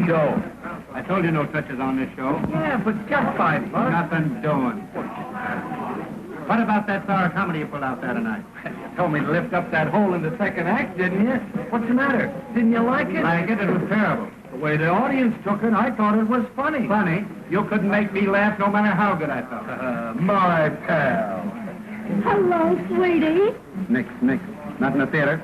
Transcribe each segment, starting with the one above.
dough. I told you no touches on this show. Yeah, but just $5. Nothing doing. What about that sour comedy you pulled out there tonight? You told me to lift up that hole in the second act, didn't you? What's the matter? Didn't you like it? Like it? It was terrible. The way the audience took it, I thought it was funny. Funny? You couldn't make me laugh no matter how good I felt. My pal. Hello, sweetie. Nix. Not in the theater.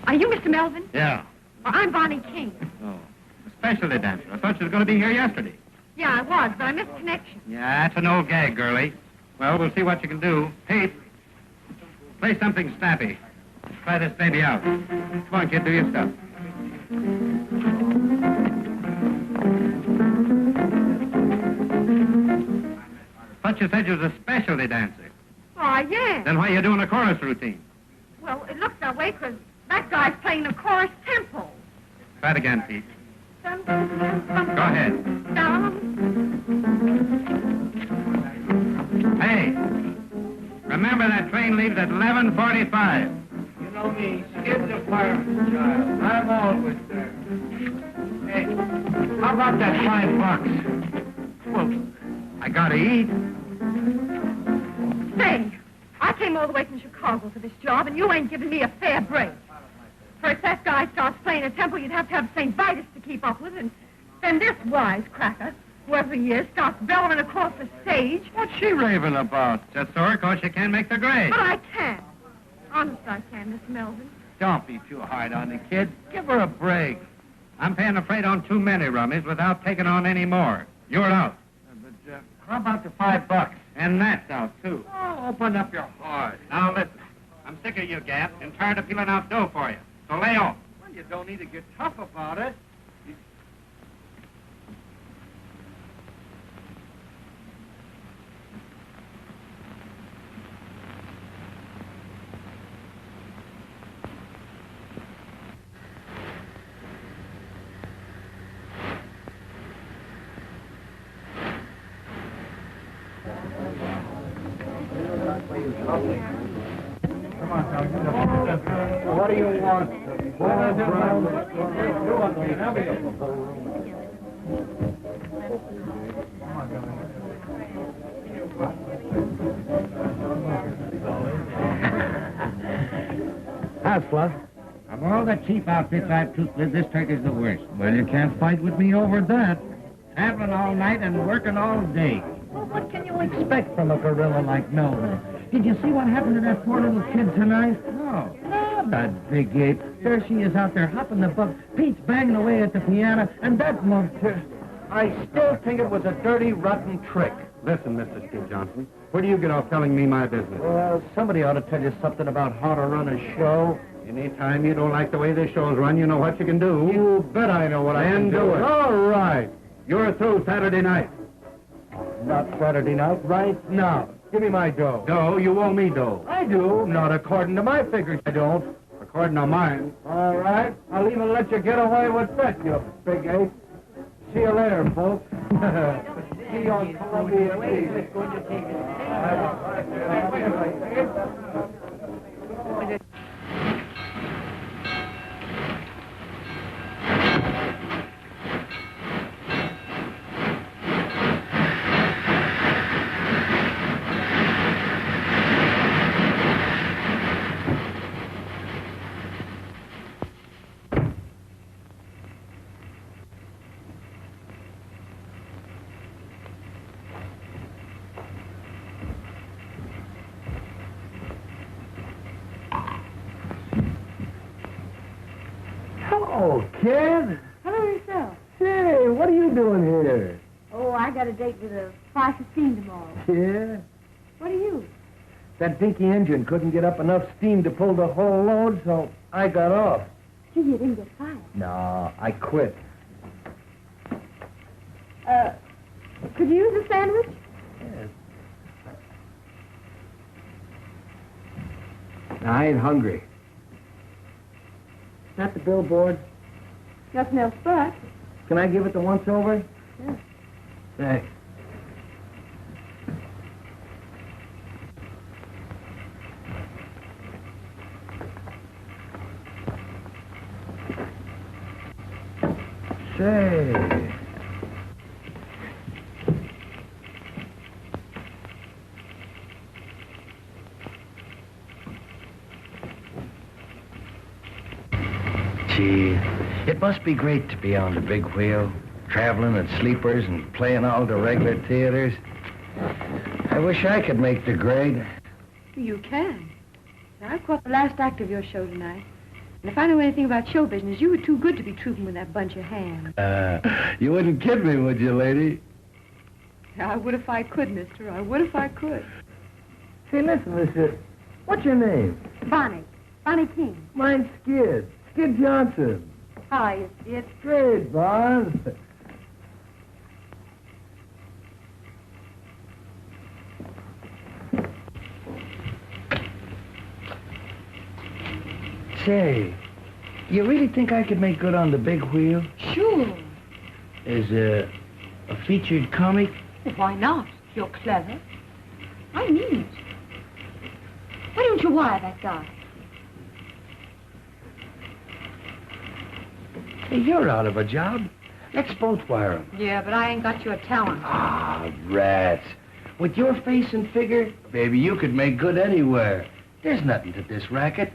Are you Mr. Melvin? Yeah. Well, I'm Bonnie King. Oh. A specialty dancer. I thought she was going to be here yesterday. Yeah, I was, but I missed connection. Yeah, that's an old gag, girlie. Well, we'll see what you can do. Pete, play something snappy. Try this baby out. Come on, kid, do your stuff. Thought you said you was a specialty dancer. Oh, yeah. Then why are you doing a chorus routine? Well, it looks that way because that guy's playing a chorus tempo. Try it again, Pete. Go Go ahead. Hey, remember that train leaves at 11:45. You know me, skid the fireman's child. I'm always there. Hey, how about that $5? Well, I gotta eat. Say, I came all the way from Chicago for this job, and you ain't giving me a fair break. First, that guy starts playing a tempo you'd have to have St. Vitus to keep up with, and then this wisecracker, whoever he is, starts bellowing across the stage. What's she raving about? Just sore because you can't make the grade. But I can. Honest, I can, Miss Melvin. Don't be too hard on the kid. Give her a break. I'm paying the freight on too many rummies without taking on any more. You're out. But how about the $5? And that's out, too. Oh, open up your heart. Now, listen. I'm sick of you, Gap, and tired of peeling out dough for you. So lay off. Well, you don't need to get tough about it. What do you want? Hustler. Of all the cheap outfits I've toothed with, this turkey's the worst. Well, you can't fight with me over that. Traveling all night and working all day. Well, what can you expect from a gorilla like Melvin? Did you see what happened to that poor little kid tonight? No. Oh, that big ape. There she is out there hopping the buck. Pete's banging away at the piano, and that mug... I still think it was a dirty, rotten trick. Listen, Mr. Steve Johnson, where do you get off telling me my business? Well, somebody ought to tell you something about how to run a show. Anytime you don't like the way this show's run, you know what you can do. You bet I know what I can do. All right. You're through Saturday night. Not Saturday night, right now. Give me my dough. Dough? You owe me dough. I do. Not according to my figures, I don't. According to mine. All right. I'll even let you get away with that, you big ape. See you later, folks. See you on Columbia TV. Hello, kid. Hello yourself. Hey, what are you doing here? Oh, I got a date with a 5:15 tomorrow. Yeah? What are you? That dinky engine couldn't get up enough steam to pull the whole load, so I got off. Gee, you didn't get fired. No, I quit. Could you use a sandwich? Yes. I ain't hungry. That the billboard? Nothing else but. Can I give it the once-over? Sure. Thanks. Say. Gee, it must be great to be on the big wheel, traveling at sleepers and playing all the regular theaters. I wish I could make the grade. You can. Now, I caught the last act of your show tonight. And if I know anything about show business, you were too good to be trooping with that bunch of hams. You wouldn't kid me, would you, lady? I would if I could, mister. I would if I could. Say, listen, mister. What's your name? Bonnie. Bonnie King. Mine's Skid. Skid Johnson. Hi, it's Great, boss. Say, you really think I could make good on the big wheel? Sure. As a featured comic? Well, why not? You're clever. I mean it. Why don't you wire that guy? Hey, you're out of a job. Let's both wire him. Yeah, but I ain't got your talent. Ah, rats. With your face and figure, baby, you could make good anywhere. There's nothing to this racket.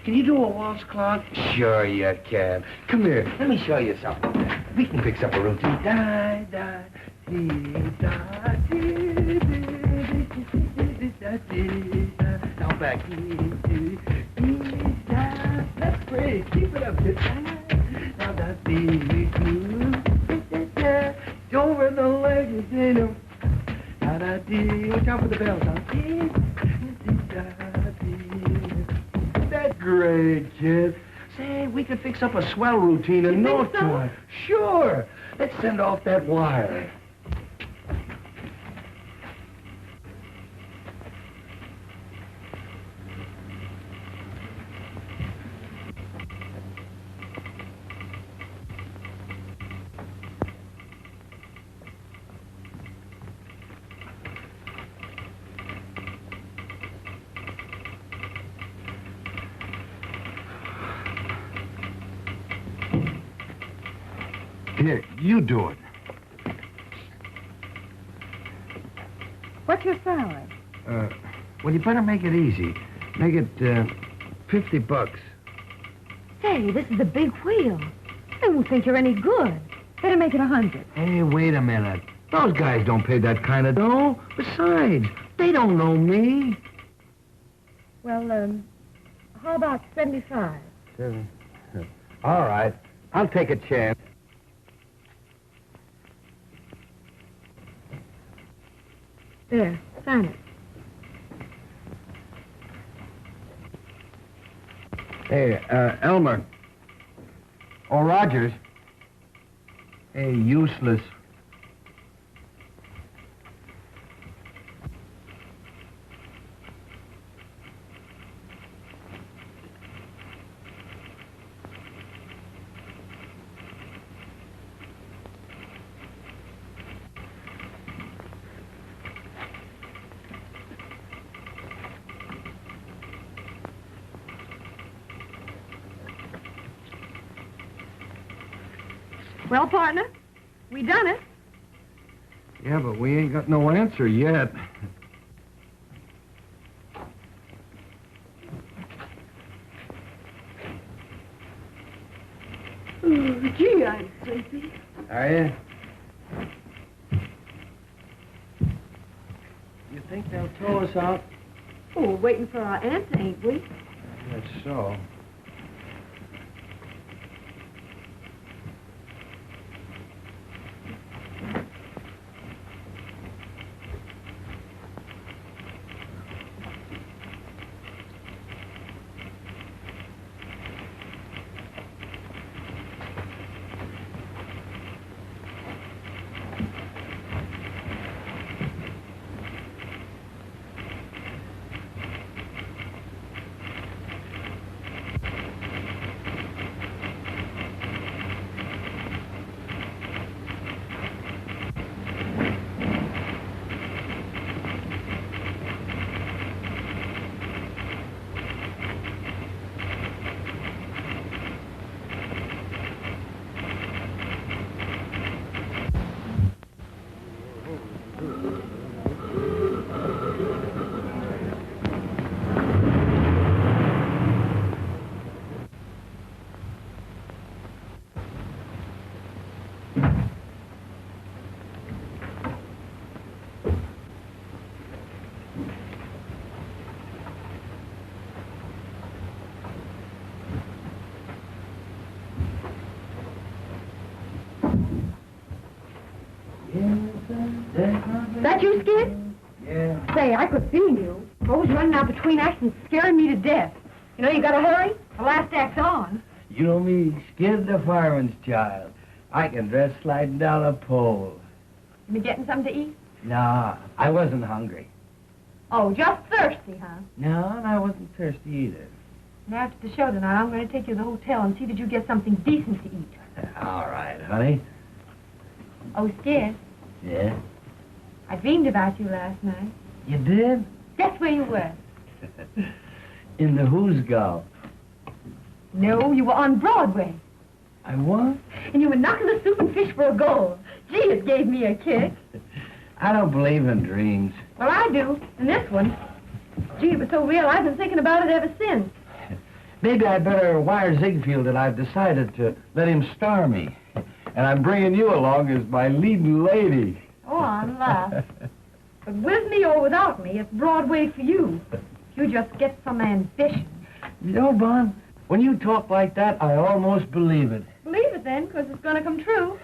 Can you do a waltz clock? Sure you can. Come here, let me show you something. We can fix up a routine. Da, da, dee, da, dee, dee, dee, da, dee, da. Now back. Dee, dee, dee, da. That's great. Keep it up. Now that dee, dee, da. Over the legs, you know. Da, da, dee. Watch out for the bells. Dee, dee, da, dee. That's great, kid. Say, we could fix up a swell routine in no time. Sure. Let's send off that wire. Here, you do it. What's your salary? Well, you better make it easy. Make it, $50. Say, this is a big wheel. They won't think you're any good. Better make it 100. Hey, wait a minute. Those guys don't pay that kind of dough. Besides, they don't know me. Well, how about 75? All right. I'll take a chance. There, sign it. Hey, Elmer. Or Rogers. Hey, useless. Well, partner, we done it. Yeah, but we ain't got no answer yet. Oh, gee, I'm sleepy. Are you? You think they'll throw us out? Oh, we're waiting for our answer, ain't we? That's so. That you, Skid? Yeah. Say, I could feel you. Always running out between acts and scaring me to death. You know, you gotta hurry. The last act's on. You know me, Skid the fireman's child. I can dress sliding down a pole. You been getting something to eat? Nah, I wasn't hungry. Oh, just thirsty, huh? No, and I wasn't thirsty either. And after the show tonight, I'm going to take you to the hotel and see that you get something decent to eat. All right, honey. Oh, Skid, Yeah? I dreamed about you last night. You did? Guess where you were? In the Who's Golf. No, you were on Broadway. I what? And you were knocking the soup and fish for a goal. Gee, it gave me a kick. I don't believe in dreams. Well, I do. And this one. Gee, it was so real, I've been thinking about it ever since. Maybe I'd better wire Ziegfeld that I've decided to let him star me. And I'm bringing you along as my leading lady. Oh, I'm laugh. But with me or without me, it's Broadway for you. If you just get some ambition. You know, Bon, when you talk like that, I almost believe it. Believe it then, because it's going to come true.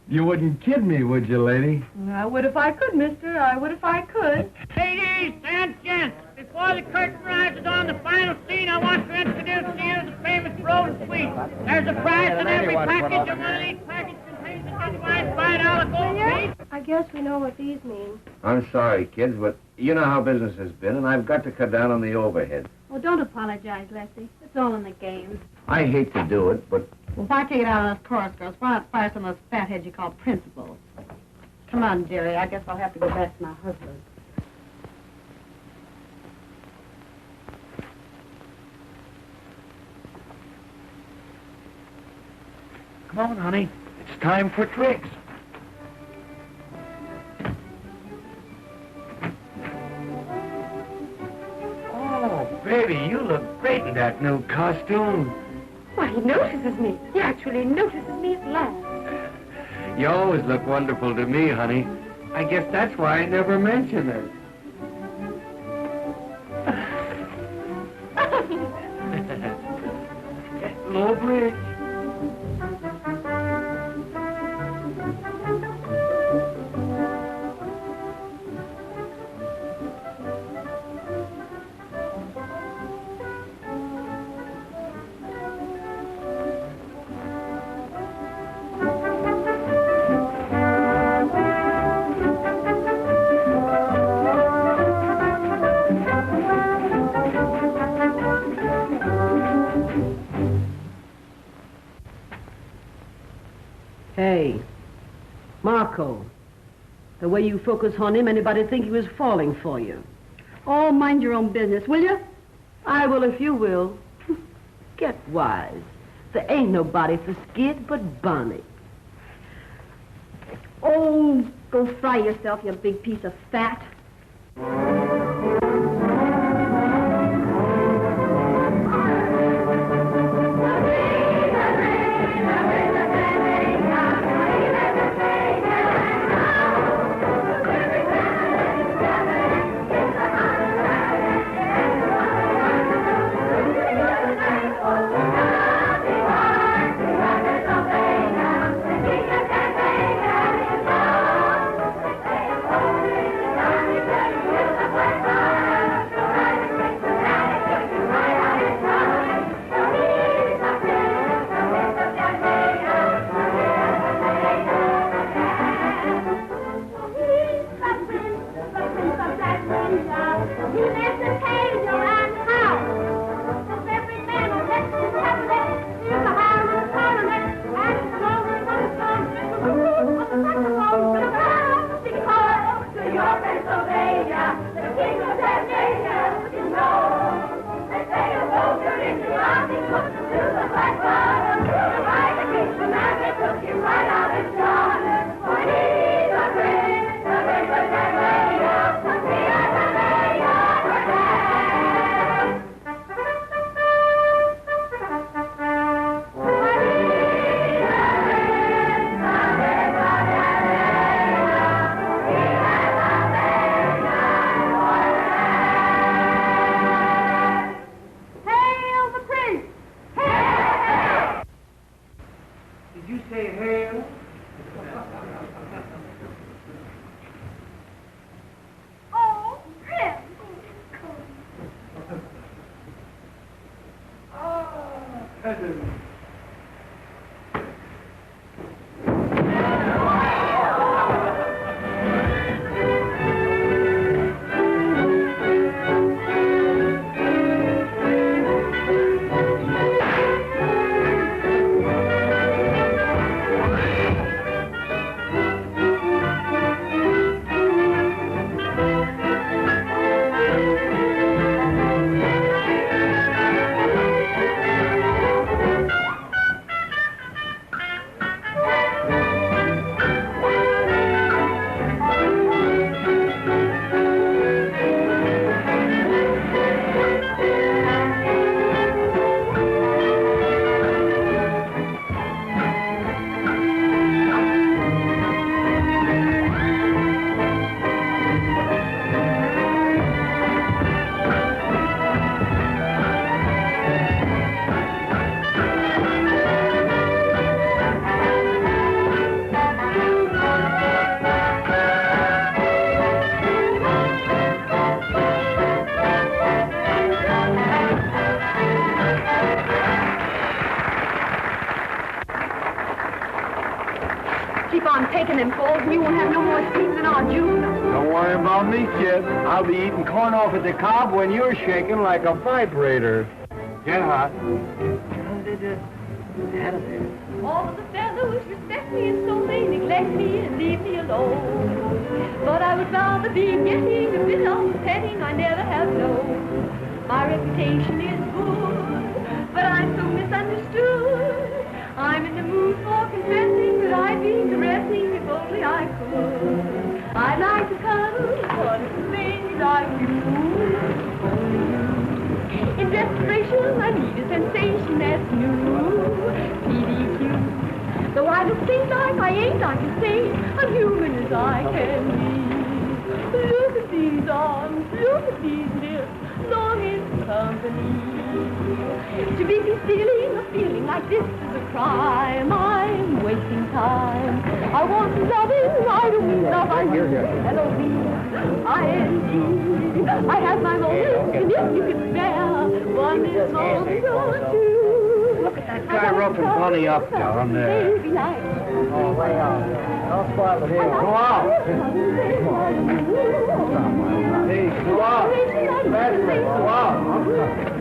You wouldn't kid me, would you, lady? I would if I could, mister. I would if I could. Ladies and gents, before the curtain rises on the final scene, I want to introduce to you the famous Road Suite. There's a prize in every package, and one of these packages contains a genuine $5 gold piece. I guess we know what these mean. I'm sorry, kids, but you know how business has been, and I've got to cut down on the overhead. Well, don't apologize, Leslie. It's all in the game. I hate to do it, but Well, if I take it out of those chorus girls, why not fire some of those fatheads you call principals? Come on, Jerry. I guess I'll have to go back to my husband. Come on, honey. It's time for tricks. Oh, baby, you look great in that new costume. Why, he notices me. He actually notices me at last. You always look wonderful to me, honey. I guess that's why I never mention it. Low bridge. Hey, Marco, the way you focus on him, anybody think he was falling for you? Oh, mind your own business, will you? I will if you will. Get wise. There ain't nobody for Skid but Bonnie. Oh, go fry yourself, you big piece of fat. Keep on taking them falls, and you won't have no more sleep than our June. Don't worry about me, kid. I'll be eating corn off at the cob when you're shaking like a vibrator. Get hot. All of the fellows respect me, and so they neglect me and leave me alone. But I would rather be getting a bit of petting I never have known. My reputation is good, but I'm so misunderstood. I'm in the mood for confessing that I'd be caressing if only I could. I'd like to cuddle one of the things I do. In desperation, I need a sensation that's new. PDQ. Though I look things like I ain't, I can say I'm human as I can be. Look at these arms, look at these lips, long in company. To be concealing a feeling like this is a crime. I'm wasting time. I want loving, I don't mean love, I mean L-O-V-I-N-D. I have my moments, and if you can spare one little moment or two. Look at that guy roughing Bunny up down there. Oh, way out. Don't spoil it here. Go out. Hey, go out. Badman, go out.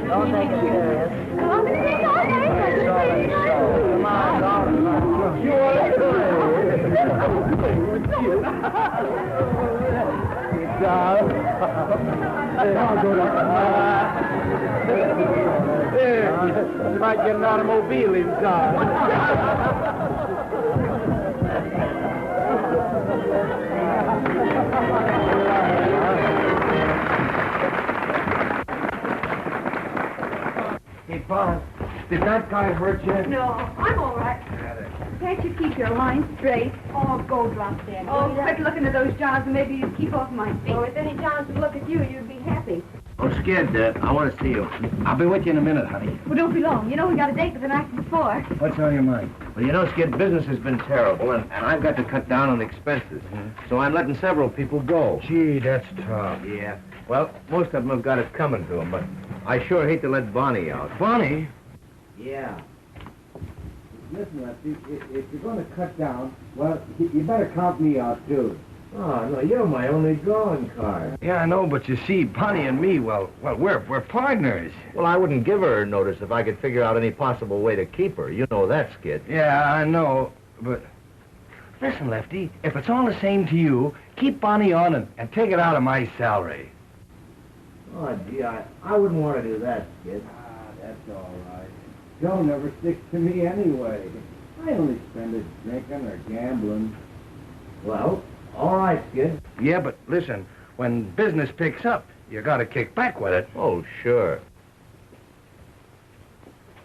Don't take it serious. Come on, darling. You want to you might get an automobile inside. Hey, Bob, did that guy hurt you? No, I'm all right. Can't you keep your line straight? Oh, go drop dead. Oh, quit looking at those jobs and maybe you'd keep off my feet. Oh, if any Johns would look at you, you'd be happy. I'm scared, Dad. I want to see you. I'll be with you in a minute, honey. Well, don't be long. You know we got a date with the night before. What's on your mind? Well, you know, Skid, business has been terrible, and I've got to cut down on expenses. So I'm letting several people go. Gee, that's tough. Yeah. Well, most of them have got it coming to them, but I sure hate to let Bonnie out. Bonnie? Yeah. Listen, Lefty, if you're going to cut down, well, you better count me out, too. Oh, no, you're my only drawing card. Yeah, I know, but you see, Bonnie and me, well, we're partners. Well, I wouldn't give her a notice if I could figure out any possible way to keep her. You know that, Skid. Yeah, I know, but... Listen, Lefty, if it's all the same to you, keep Bonnie on and take it out of my salary. Oh, gee, I wouldn't want to do that, Skid. That's all right. Joe never sticks to me anyway. I only spend it drinking or gambling. Well, all right, Skid. Yeah, but listen, when business picks up, you gotta kick back with it. Oh, sure.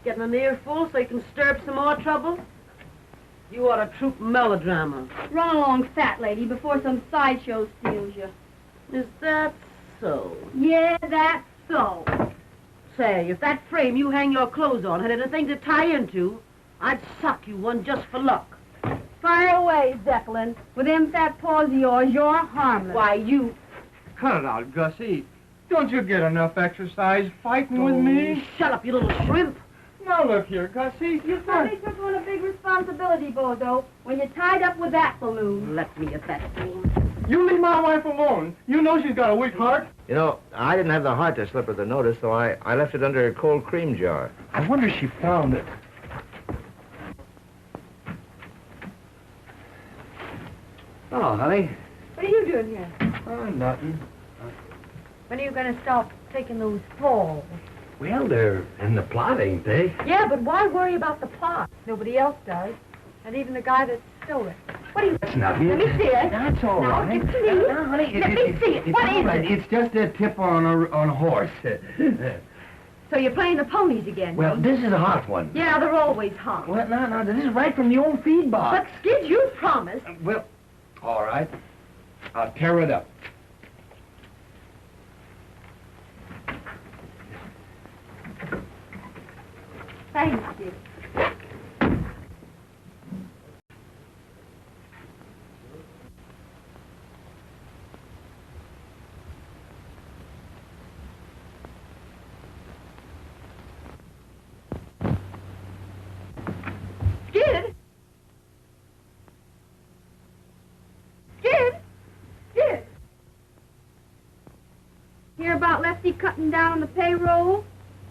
Getting an earful so you can stir up some more trouble? You ought to troupe melodrama. Run along, fat lady, before some sideshow steals you. Is that so? Yeah, that's so. Say, if that frame you hang your clothes on had anything to tie into, I'd suck you one just for luck. Fire away, Zeppelin. With them fat paws of yours, you're harmless. Why, you... Cut it out, Gussie. Don't you get enough exercise fighting with me? Shut up, you little shrimp. Now look here, Gussie. You finally took on a big responsibility, Bozo, when you tied up with that balloon. Let me at that balloon. You leave my wife alone. You know she's got a weak heart. You know, I didn't have the heart to slip her the notice, so I left it under a cold cream jar. I wonder if she found it. Oh, honey. What are you doing here? Oh, nothing. When are you going to stop taking those falls? Well, they're in the plot, ain't they? Yeah, but why worry about the plot? Nobody else does. And even the guy that stole it. What do you... That's nothing. Let me see it. That's all No, right. give it to me. No, honey, Let me see it. It's What all is right. it? It's just a tip on a horse. So you're playing the ponies again? Well, this is a hot one. Yeah, they're always hot. Well, no, this is right from the old feed box. But, Skid, you promised. Well, all right. I'll tear it up. Thanks, Skid. Skid? Skid? Skid? Hear about Lefty cutting down on the payroll?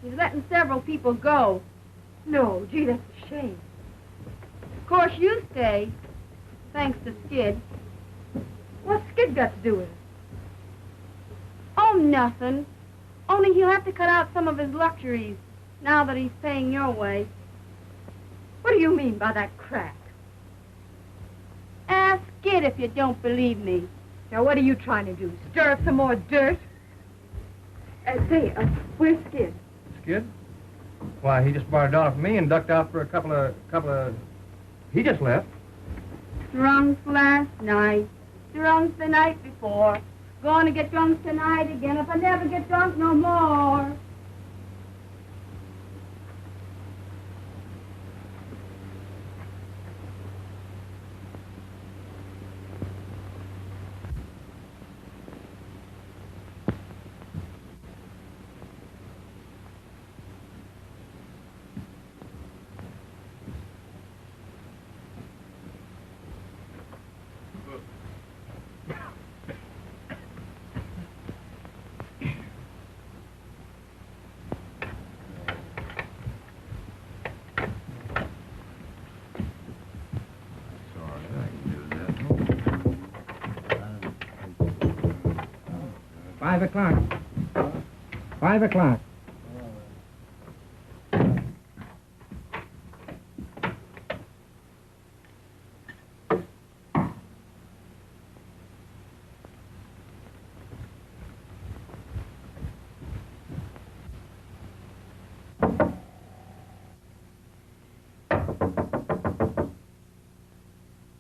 He's letting several people go. No, gee, that's a shame. Of course, you stay, thanks to Skid. What's Skid got to do with it? Oh, nothing. Only he'll have to cut out some of his luxuries now that he's paying your way. What do you mean by that crack? Ask Skid if you don't believe me. Now, what are you trying to do? Stir up some more dirt? Where's Skid? Skid? Why, he just borrowed $1 from me and ducked out for a couple of... He just left. Drunk last night. Drunk the night before. Going to get drunk tonight again if I never get drunk no more. $5. 5 o'clock.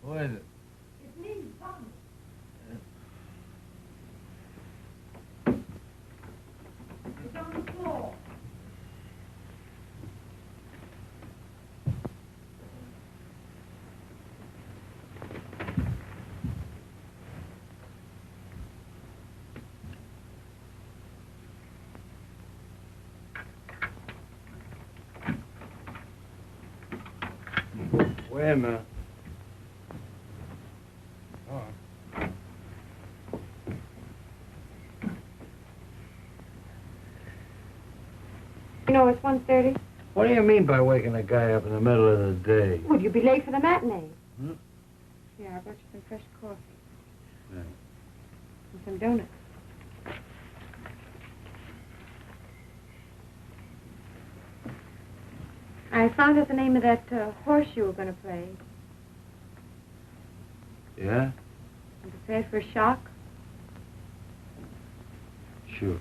Who is it? It's me, Tommy. It's on the floor. Wait a minute. You know, it's 1:30. What do you mean by waking a guy up in the middle of the day? Would you be late for the matinee? Hmm? Yeah, I brought you some fresh coffee. Yeah. And some donuts. I found out the name of that horse you were going to play. Yeah? And prepared for a shock. Sure.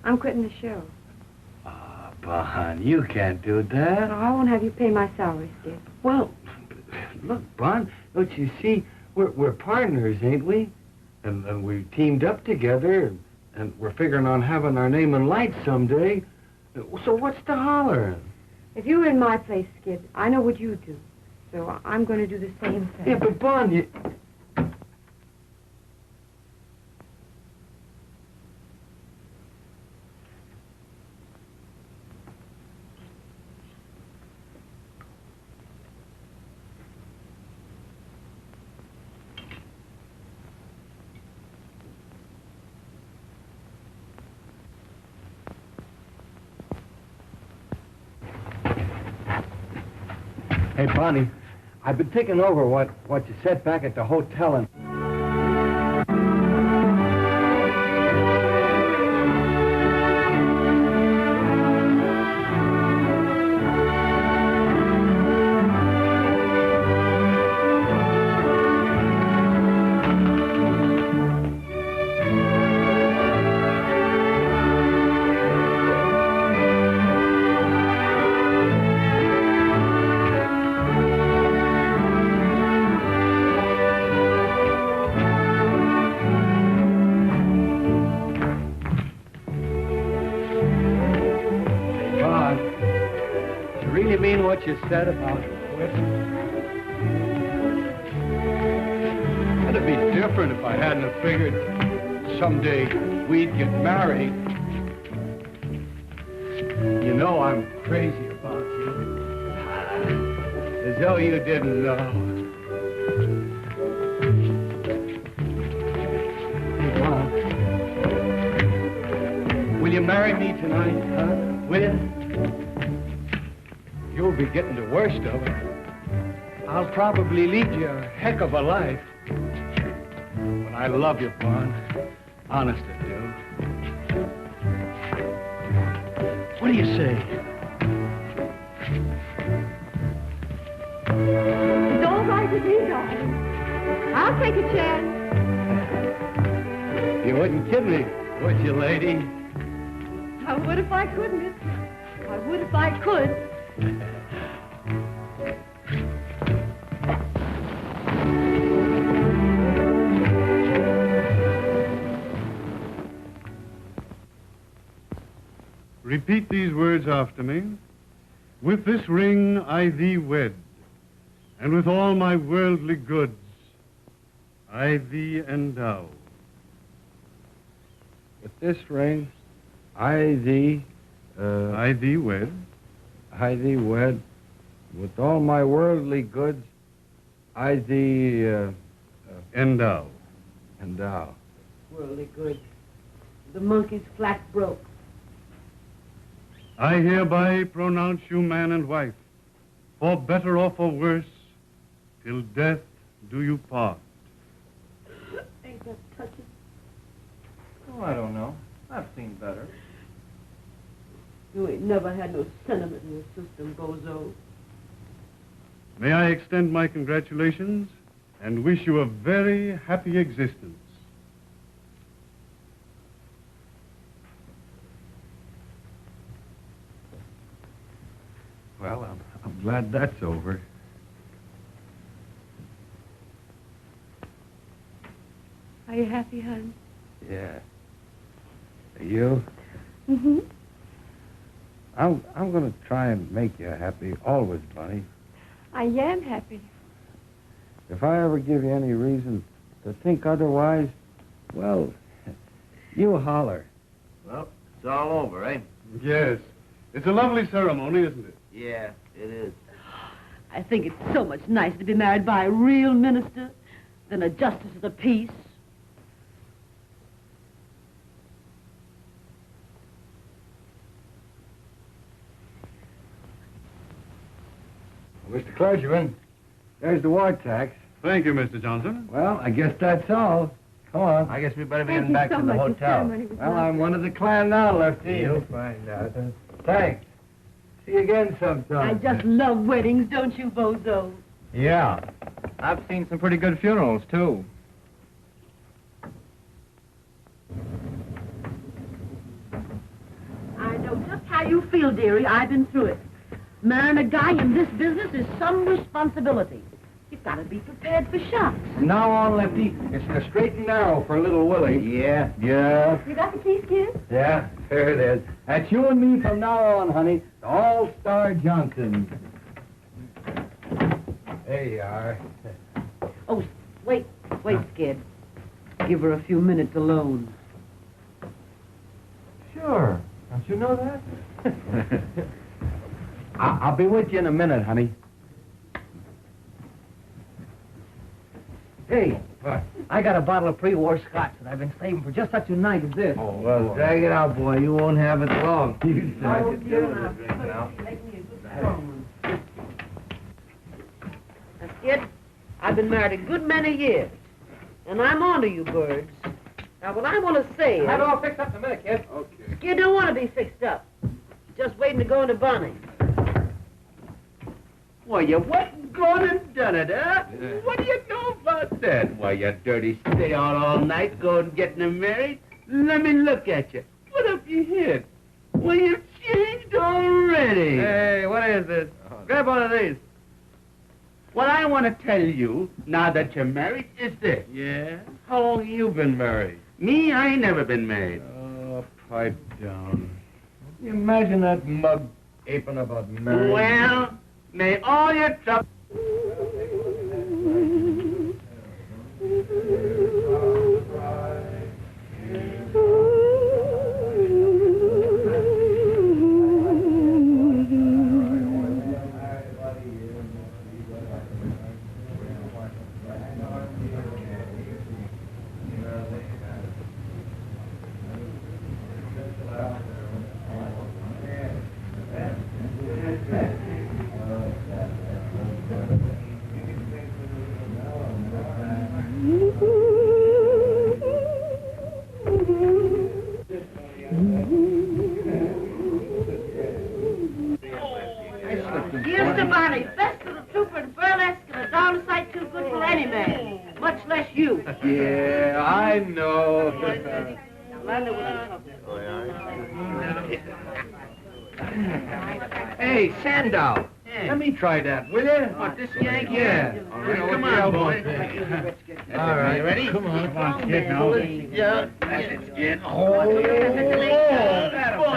I'm quitting the show. Ah, Bon, you can't do that. No, I won't have you pay my salary, Skid. Well, look, Bon, don't you see? We're partners, ain't we? And we teamed up together, and we're figuring on having our name in lights someday. So what's the holler? If you were in my place, Skid, I know what you do. So I'm going to do the same thing. Yeah, but Bon, you... Hey, Bonnie, I've been thinking over what you said back at the hotel and... What you said about quitting. That'd be different if I hadn't have figured someday we'd get married. You know I'm crazy about you. As though you didn't know. Hey, Mom. Will you marry me tonight, huh? Will you? You'll be getting the worst of it. I'll probably lead you a heck of a life. But I love you, Vaughn. Honest I do. What do you say? It's all right with me, darling. I'll take a chance. You wouldn't kid me, would you, lady? I would if I could, miss. I would if I could. Repeat these words after me. With this ring I thee wed, and with all my worldly goods I thee endow. With this ring, I thee wed. I thee wed. With all my worldly goods, I thee endow. Endow. Worldly goods. The monkey's flat broke. I hereby pronounce you man and wife, for better or for worse, till death do you part. Ain't that touching? Oh, I don't know. I've seen better. You ain't never had no sentiment in your system, Bozo. May I extend my congratulations and wish you a very happy existence. Well, I'm glad that's over. Are you happy, hon? Yeah. Are you? Mm-hmm. I'm going to try and make you happy always, Bunny. I am happy. If I ever give you any reason to think otherwise, well, you holler. Well, it's all over, eh? Yes. It's a lovely ceremony, isn't it? Yeah, it is. I think it's so much nicer to be married by a real minister than a justice of the peace. Mr. Clergyman, there's the war tax. Thank you, Mr. Johnson. Well, I guess that's all. Come on. I guess we better be Thank getting you back so to the much. hotel. Well, I'm one of the clan now, Lefty. You'll find out. Thanks. See you again sometime. I just love weddings, don't you, Bozo? Yeah. I've seen some pretty good funerals, too. I know just how you feel, dearie. I've been through it. Marrying a guy in this business is some responsibility. You've got to be prepared for shocks. From now on, Lefty, it's the straight and narrow for little Willie. Yeah. Yeah. You got the keys, kid? Yeah, there it is. That's you and me from now on, honey. The All-Star Johnson. There you are. Oh, wait, Skid. Give her a few minutes alone. Sure. Don't you know that? I'll be with you in a minute, honey. Hey, I got a bottle of pre-war scotch that I've been saving for just such a night as this. Oh, well, drag it out, boy. You won't have it long. You start to do the drink now. Skid. I've been married a good many years. And I'm on to you, birds. Now, what I want to say is... Have it all fixed up in a minute, kid. Okay. Skid don't want to be fixed up. He's just waiting to go into Bonnie. Why, you wasn't gone and done it, huh? What do you know about that? Why, you dirty stay out all night going getting them married? Let me look at you. What up you hit? Well, you've changed already. Hey, what is this? Grab one of these. What I want to tell you, now that you're married, is this. Yeah? How long have you been married? Me, I ain't never been married. Oh, pipe down. You imagine that mug aping about marriage? Well, may all your trouble... Here's to Bonnie, best of the trooper and burlesque and a darn sight too good for any man, much less you. Yeah, I know. Hey, Sandow, let me try that, will you? What, this yank? Yeah. All right, come on, boy. All right, You ready? Come on, kid, now. Yeah, that's it, Skid. Oh, boy,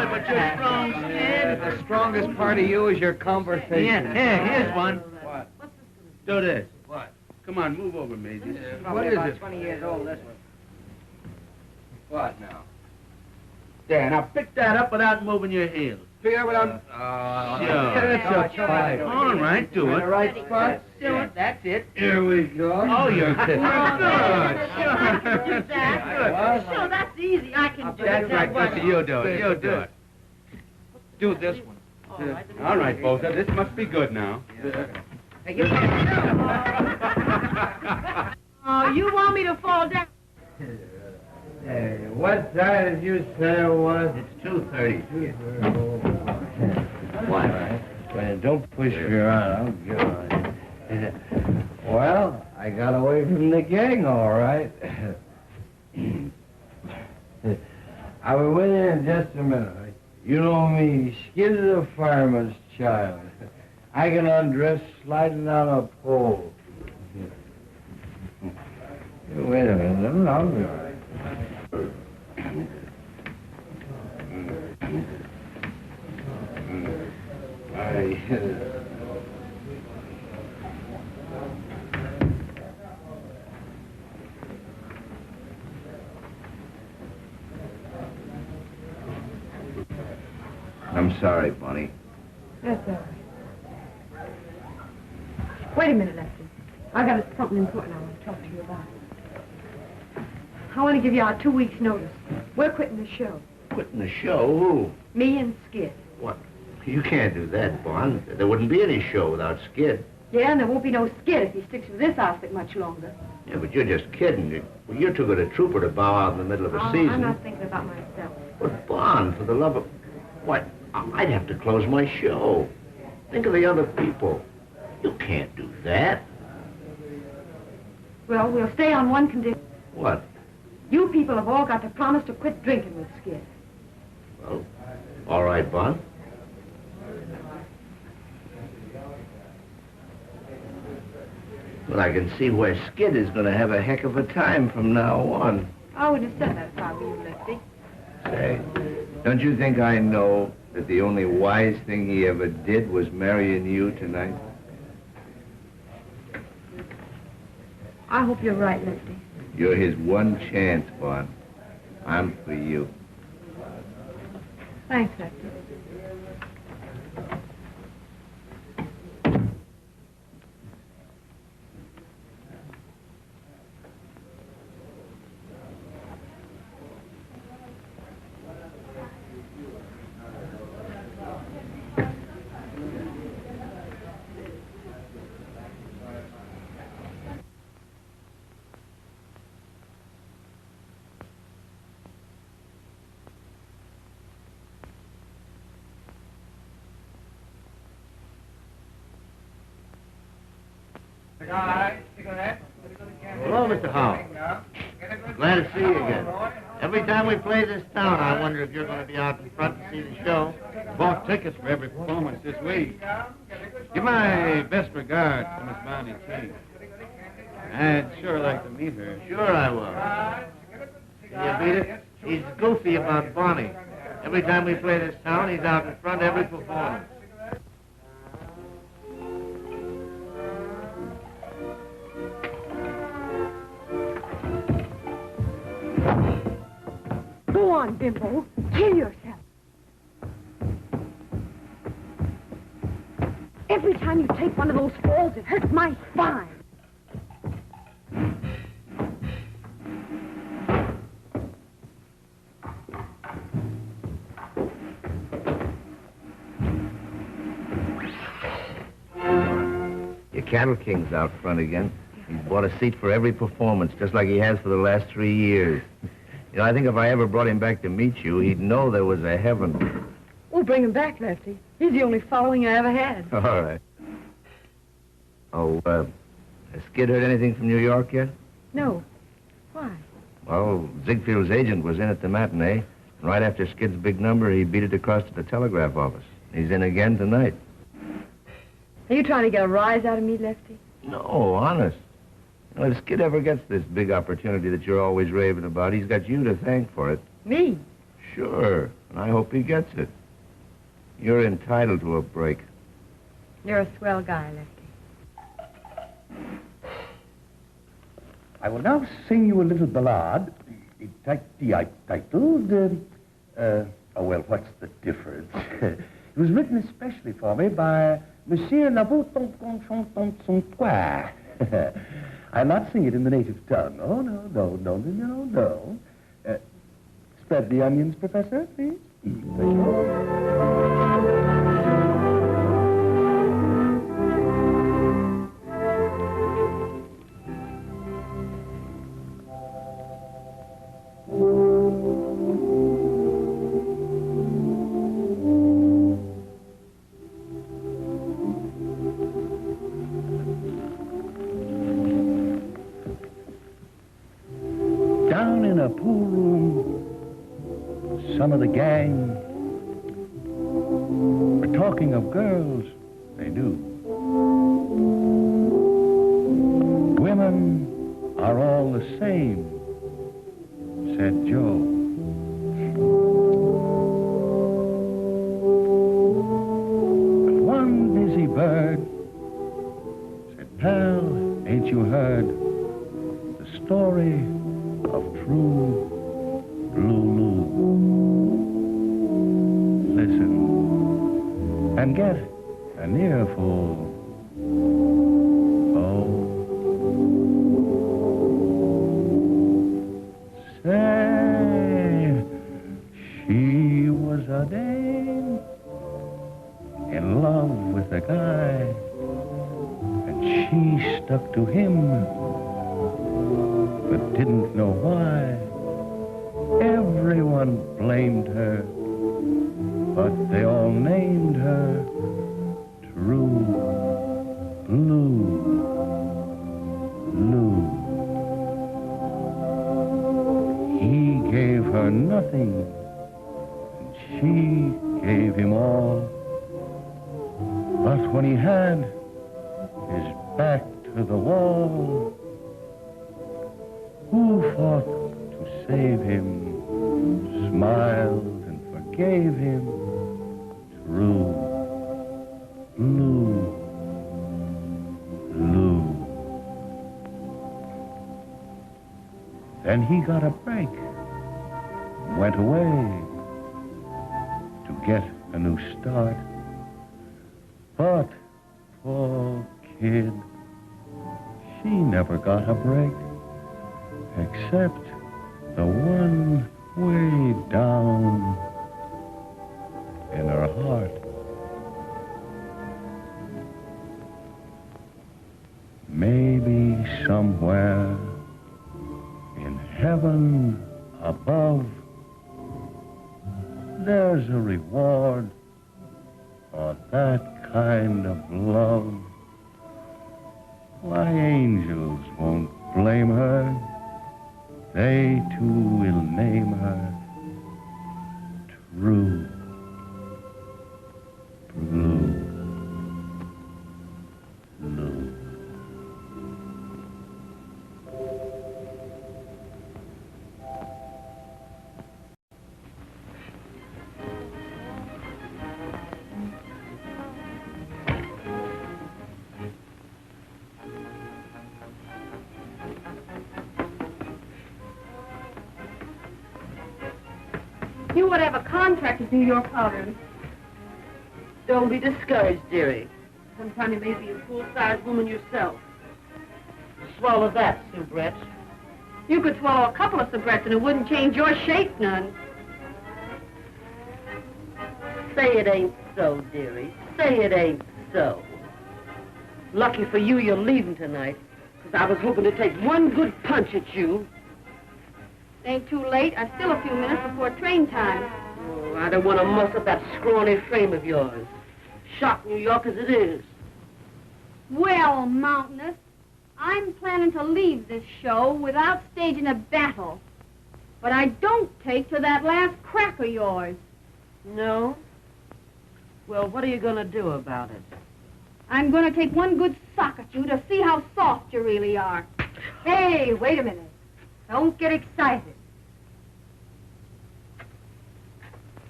but you're strong, Skid. The strongest part of you is your conversation. Yeah, here's one. What? Do this. What? Come on, move over, Maisie. What is it? 20 years old, this one. What now? There, now pick that up without moving your heels. Figure out what I'm... Sure. That's a pipe. All right, do it. The right spot? Do it. That's it. Here we go. Oh, you're good. I can do that. Sure, that's easy. I can do That's it. right, Buster. You do it. You do it. Do this one. All right, Bolter. This must be good now. Oh, you want me to fall down? Hey, what time did you say it was? It's 2:30. What? Well, don't push me around. I'll get on it. Well, I got away from the gang, all right. I'll be with you in just a minute. You know me, Skid is a fireman's child. I can undress sliding on a pole. Wait a minute, I'll be all right. I'm sorry, Bonnie. That's all right. Wait a minute, Lefty. I got something important I want to talk to you about. I want to give you our 2 weeks' notice. We're quitting the show. Quitting the show? Who? Me and Skid. What? You can't do that, Bon. There wouldn't be any show without Skid. Yeah, and there won't be no Skid if he sticks with this outfit much longer. Yeah, but you're just kidding. Well, you're too good a trooper to bow out in the middle of a season. I'm not thinking about myself. But, Bon, for the love of... What? I'd have to close my show. Think of the other people. You can't do that. Well, we'll stay on one condition. What? You people have all got to promise to quit drinking with Skid. Well, all right, Bon. Well, I can see where Skid is going to have a heck of a time from now on. I wouldn't have said that if I were you, Lefty. Say, don't you think I know that the only wise thing he ever did was marrying you tonight? I hope you're right, Lefty. You're his one chance, Bon. I'm for you. Thanks, Lefty. Hello, Mr. Howell. Glad to see you again. Every time we play this town, I wonder if you're going to be out in front to see the show. Bought tickets for every performance this week. Give my best regards to Miss Bonnie King. I'd sure like to meet her. Sure I will. Can you beat it? He's goofy about Bonnie. Every time we play this town, he's out in front every performance. Go on, Bimbo. Kill yourself. Every time you take one of those falls, it hurts my spine. Your Cattle King's out front again. He's bought a seat for every performance, just like he has for the last 3 years. You know, I think if I ever brought him back to meet you, he'd know there was a heaven. We'll bring him back, Lefty. He's the only following I ever had. All right. Oh, has Skid heard anything from New York yet? No. Why? Well, Ziegfield's agent was in at the matinee. Right after Skid's big number, he beat it across to the telegraph office. He's in again tonight. Are you trying to get a rise out of me, Lefty? No, honest. You know, if Skid ever gets this big opportunity that you're always raving about, he's got you to thank for it. Me? Sure, and I hope he gets it. You're entitled to a break. You're a swell guy, Lefty. I will now sing you a little ballad titled, oh, well, what's the difference? It was written especially for me by Monsieur Lavaux-Tonton-Chanton-Son-Toi. I'll not sing it in the native tongue. Oh, no. Spread the onions, Professor, please. Thank you. Down in a pool room, some of the gang were talking of girls they knew. Women are all the same, said Joe. But one busy bird said, pal, ain't you heard the story of true Lulu? Listen and get an earful. Oh, say, she was a dame in love with a guy, and she stuck to him, but didn't know why. Everyone blamed her, but they all named her True Blue Lou. He gave her nothing, and she gave him all. But when he had his back to the wall, who fought to save him, smiled and forgave him? True Blue Lou. Then he got a break, went away to get a new start. But poor kid, she never got a break, except the one way down in her heart. Maybe somewhere in heaven above, there's a reward for that kind of love. Why, angels won't blame her. They too will name her True Blue. You would have a contract to do your powdering. Don't be discouraged, dearie. Sometime you may be a full-sized woman yourself. Swallow that, soubrette. You could swallow a couple of cigarettes and it wouldn't change your shape none. Say it ain't so, dearie. Say it ain't so. Lucky for you, you're leaving tonight, because I was hoping to take one good punch at you. Ain't too late. I've still a few minutes before train time. Oh, I don't want to muss up that scrawny frame of yours. Shock New York as it is. Well, Mountainous, I'm planning to leave this show without staging a battle. But I don't take to that last crack of yours. No? Well, what are you going to do about it? I'm going to take one good sock at you to see how soft you really are. Hey, wait a minute. Don't get excited.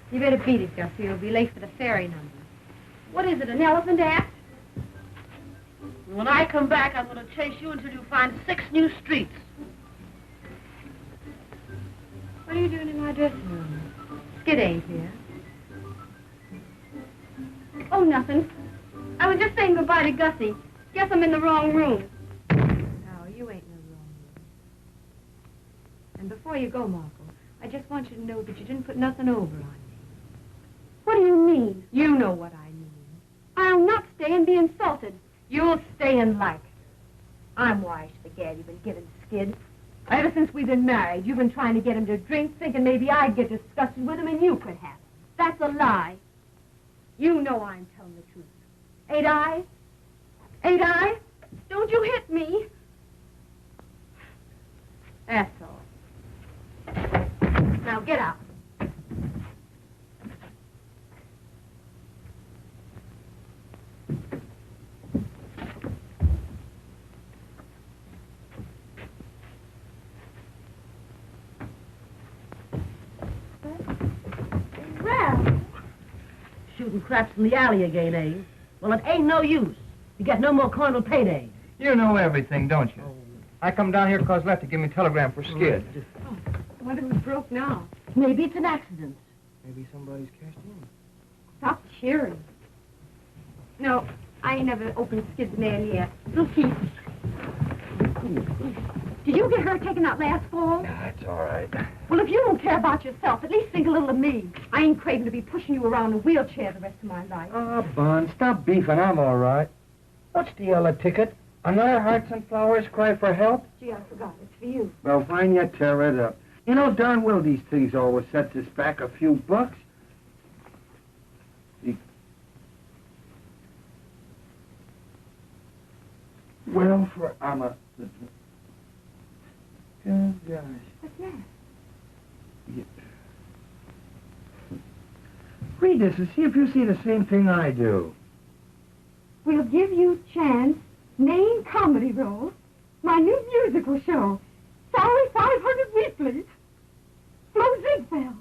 You better beat it, Gussie. You'll be late for the ferry number. What is it, an elephant act? When I come back, I'm going to chase you until you find 6 new streets. What are you doing in my dressing room? Skid ain't here. Oh, nothing. I was just saying goodbye to Gussie. Guess I'm in the wrong room. No, you ain't in the wrong room. And before you go, Marco, I just want you to know that you didn't put nothing over on me. What do you mean? You know what I mean. I'll not stay and be insulted. You'll stay and like it. I'm wise to the gad you've been giving Skid. Ever since we've been married, you've been trying to get him to drink, thinking maybe I'd get disgusted with him and you could have him. That's a lie. You know I'm telling the truth. Ain't I? Ain't I? Don't you hit me. That's all. Now get out. Well, shooting craps in the alley again, eh? Well, it ain't no use. You get no more coin till payday. You know everything, don't you? I come down here because Lefty gave me a telegram for Skid. I wonder who's broke now. Maybe it's an accident. Maybe somebody's cashed in. Stop cheering. No, I ain't never opened Skid's mail yet. We'll see. Did you get her taken out last fall? That's all right. Well, if you don't care about yourself, at least think a little of me. I ain't craving to be pushing you around in a wheelchair the rest of my life. Oh, Bon, stop beefing. I'm all right. What's the yellow ticket? Another Hearts and Flowers cry for help? Gee, I forgot. It's for you. Well, fine, you tear it up. You know darn well these things always sets us back a few bucks. Well, for Amma. Oh, gosh. What's that? Yeah. Read this and see if you see the same thing I do. We'll give you chance, main comedy role, my new musical show, salary 500 weekly, Flo Ziegfeld.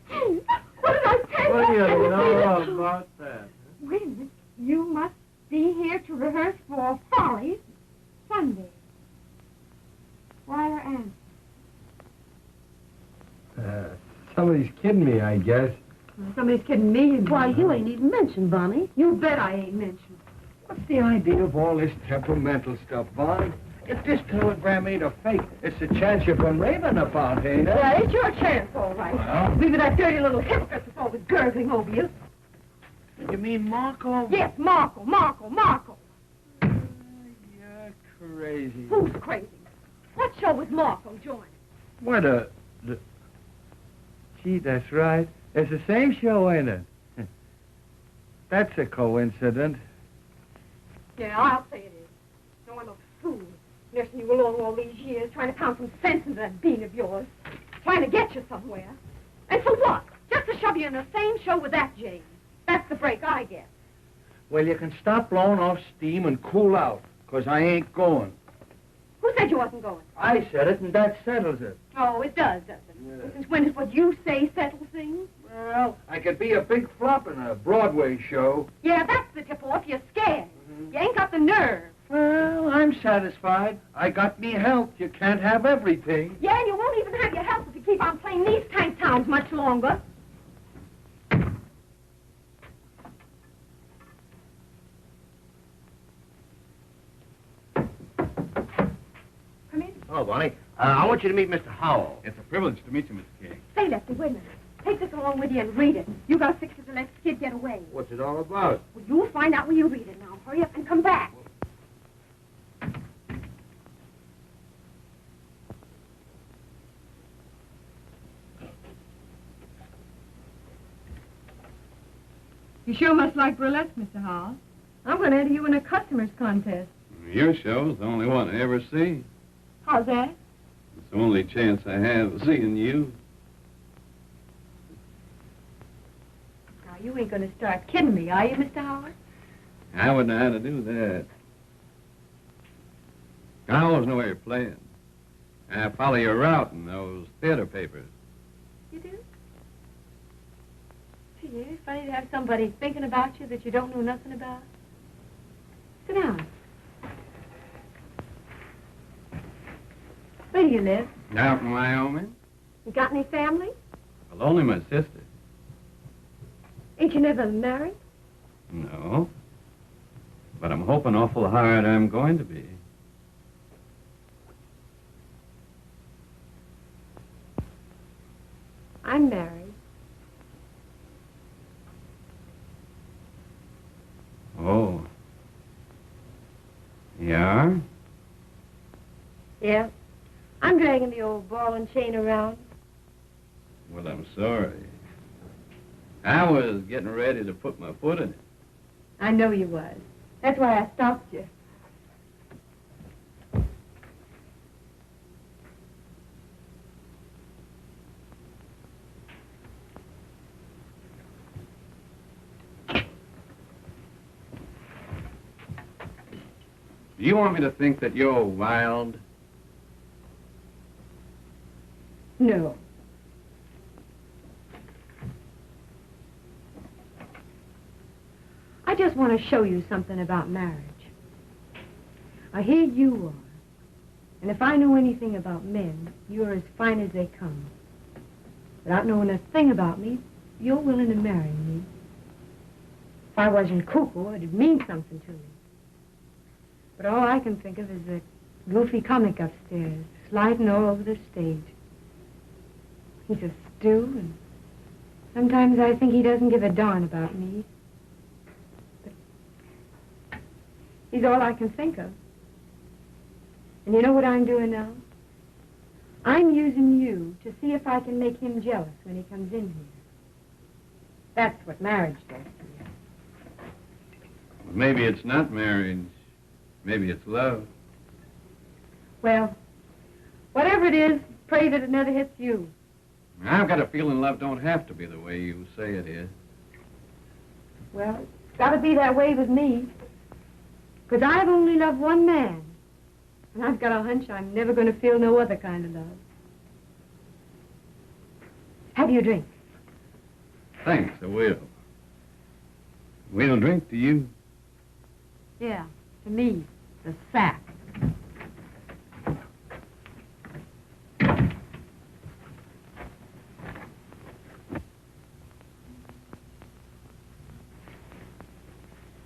Gee, what did I tell What do you you? know about that? Wait a minute. You must be here to rehearse for Follies Sunday. Wire Ann. Somebody's kidding me, I guess. Somebody's kidding me. Why, you ain't even mentioned, Bonnie. You bet I ain't mentioned. What's the idea of all this temperamental stuff, Vaughn? If this telegram ain't a fake, it's a chance you've been raving about, ain't it? Yeah, it's your chance, all right. Well? Leave it that dirty little hypocrite that's always gurgling over you. You mean Marco? Yes, Marco. You're crazy. Who's crazy? What show was Marco joining? What a... Gee, that's right. It's the same show, ain't it? That's a coincidence. Yeah, I'll say it is. Nursing you along all these years, trying to pound some sense into that bean of yours. Trying to get you somewhere. And for what? Just to shove you in the same show with that Jane. That's the break I get. Well, you can stop blowing off steam and cool out, 'cause I ain't going. Who said you wasn't going? I said it, and that settles it. Oh, it does, doesn't it? Yeah. Since when does what you say settle things? Well, I could be a big flop in a Broadway show. Yeah, that's the tip-off. You're scared. You ain't got the nerve. Well, I'm satisfied. I got me health. You can't have everything. Yeah, and you won't even have your health if you keep on playing these tank towns much longer. Come in. Oh, Bonnie. I want you to meet Mr. Howell. It's a privilege to meet you, Mr. King. Say, Lefty, wait a minute. Take this along with you and read it. You got 6 to let the kid get away. What's it all about? Well, you'll find out when you read it now. Hurry up and come back. You sure must like burlesque, Mr. Hall. I'm going to enter you in a customers contest. Your show's the only one I ever see. How's that? It's the only chance I have of seeing you. Now, you ain't going to start kidding me, are you, Mr. Howard? I wouldn't know how to do that. I always know where you're playing. I follow your route in those theater papers. You do? Gee, it's funny to have somebody thinking about you that you don't know nothing about. Sit down. Where do you live? Out in Wyoming? You got any family? Well, only my sister. Ain't you never married? No. But I'm hoping awful hard I'm going to be. I'm married. Oh. Yeah? Yeah. I'm dragging the old ball and chain around. Well, I'm sorry. I was getting ready to put my foot in it. I know you was. That's why I stopped you. Do you want me to think that you're wild? No. I just want to show you something about marriage. Here you are. And if I know anything about men, you're as fine as they come. Without knowing a thing about me, you're willing to marry me. If I wasn't cuckoo, it'd mean something to me. But all I can think of is the goofy comic upstairs, sliding all over the stage. He's a stew, and sometimes I think he doesn't give a darn about me. But he's all I can think of. And you know what I'm doing now? I'm using you to see if I can make him jealous when he comes in here. That's what marriage does to you. Well, maybe it's not marriage. Maybe it's love. Well, whatever it is, pray that it never hits you. I've got a feeling love don't have to be the way you say it is. Well, it's got to be that way with me. Because I've only loved one man. And I've got a hunch I'm never going to feel no other kind of love. Have you a drink? Thanks, I will. We'll drink to you. Yeah, to me, the sack.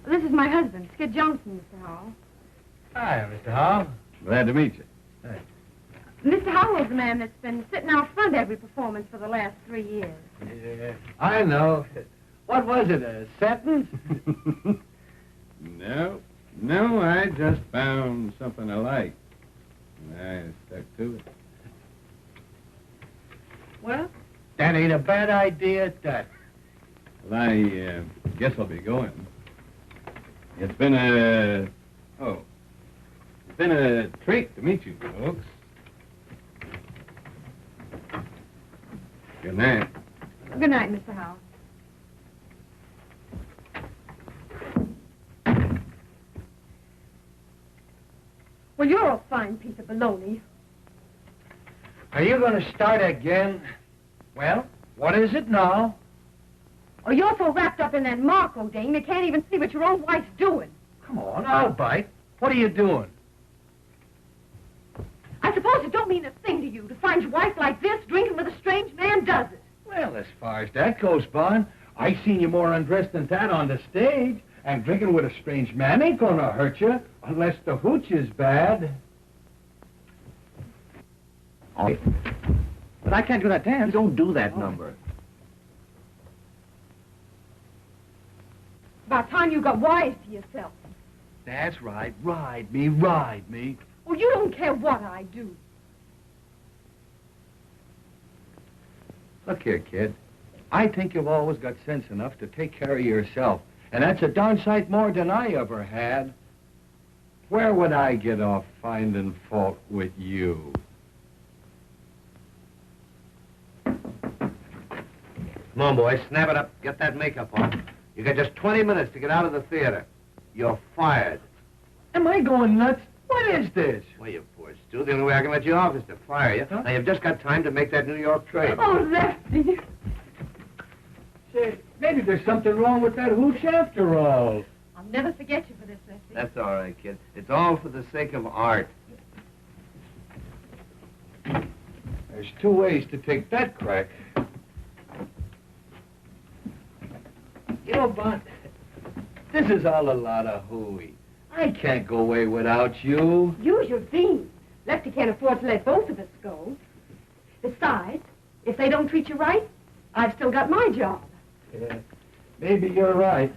This is my husband, Skid Johnson, Mr. Howell. Hi, Mr. Hall. Glad to meet you. Mr. Howell's the man that's been sitting out front every performance for the last 3 years. Yeah, I know. What was it, a sentence? No, I just found something I like. And I stuck to it. Well? That ain't a bad idea at that. Well, I guess I'll be going. It's been a... Oh. It's been a treat to meet you folks. Good night. Good night, Mr. Howard. Well, you're a fine piece of baloney. Are you going to start again? Well, what is it now? Oh, you're so wrapped up in that Marco dame, you can't even see what your own wife's doing. Come on, I'll bite. What are you doing? I suppose it don't mean a thing to you to find your wife like this, drinking with a strange man, does it? Well, as far as that goes, Bon, I seen you more undressed than that on the stage. And drinking with a strange man ain't gonna hurt you, unless the hooch is bad. Oh. But I can't do that dance. You don't do that number. About time you got wise to yourself. That's right. Ride me, ride me. Well, you don't care what I do. Look here, kid. I think you've always got sense enough to take care of yourself. And that's a darn sight more than I ever had. Where would I get off finding fault with you? Come on, boys, snap it up. Get that makeup on. You got just 20 minutes to get out of the theater. You're fired. Am I going nuts? What is this? Well, you poor Stu. The only way I can let you off is to fire you. Huh? Now, you've just got time to make that New York trade. Oh, Lefty. Say, maybe there's something wrong with that hooch after all. I'll never forget you for this, Lefty. That's all right, kid. It's all for the sake of art. There's two ways to take that crack. You know, Bon, this is all a lot of hooey. I can't go away without you. Use your beans. Lefty can't afford to let both of us go. Besides, if they don't treat you right, I've still got my job. Yeah, maybe you're right.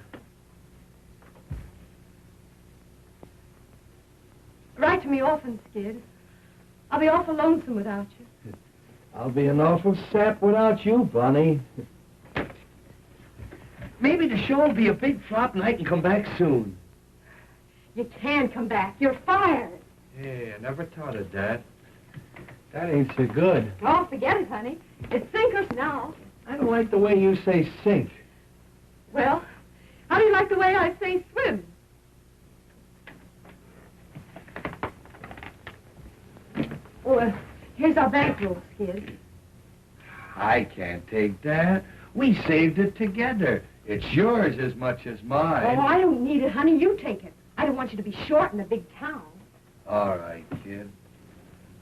Write to me often, Skid. I'll be awful lonesome without you. I'll be an awful sap without you, Bonnie. Maybe the show will be a big flop and I can come back soon. You can come back. You're fired. Yeah, I never thought of that. That ain't so good. Oh, forget it, honey. It's sinkers now. I don't like the way you say sink. Well, how do you like the way I say swim? Oh, here's our bankroll, Skid. I can't take that. We saved it together. It's yours as much as mine. Oh, I don't need it, honey. You take it. I don't want you to be short in a big town. All right, kid.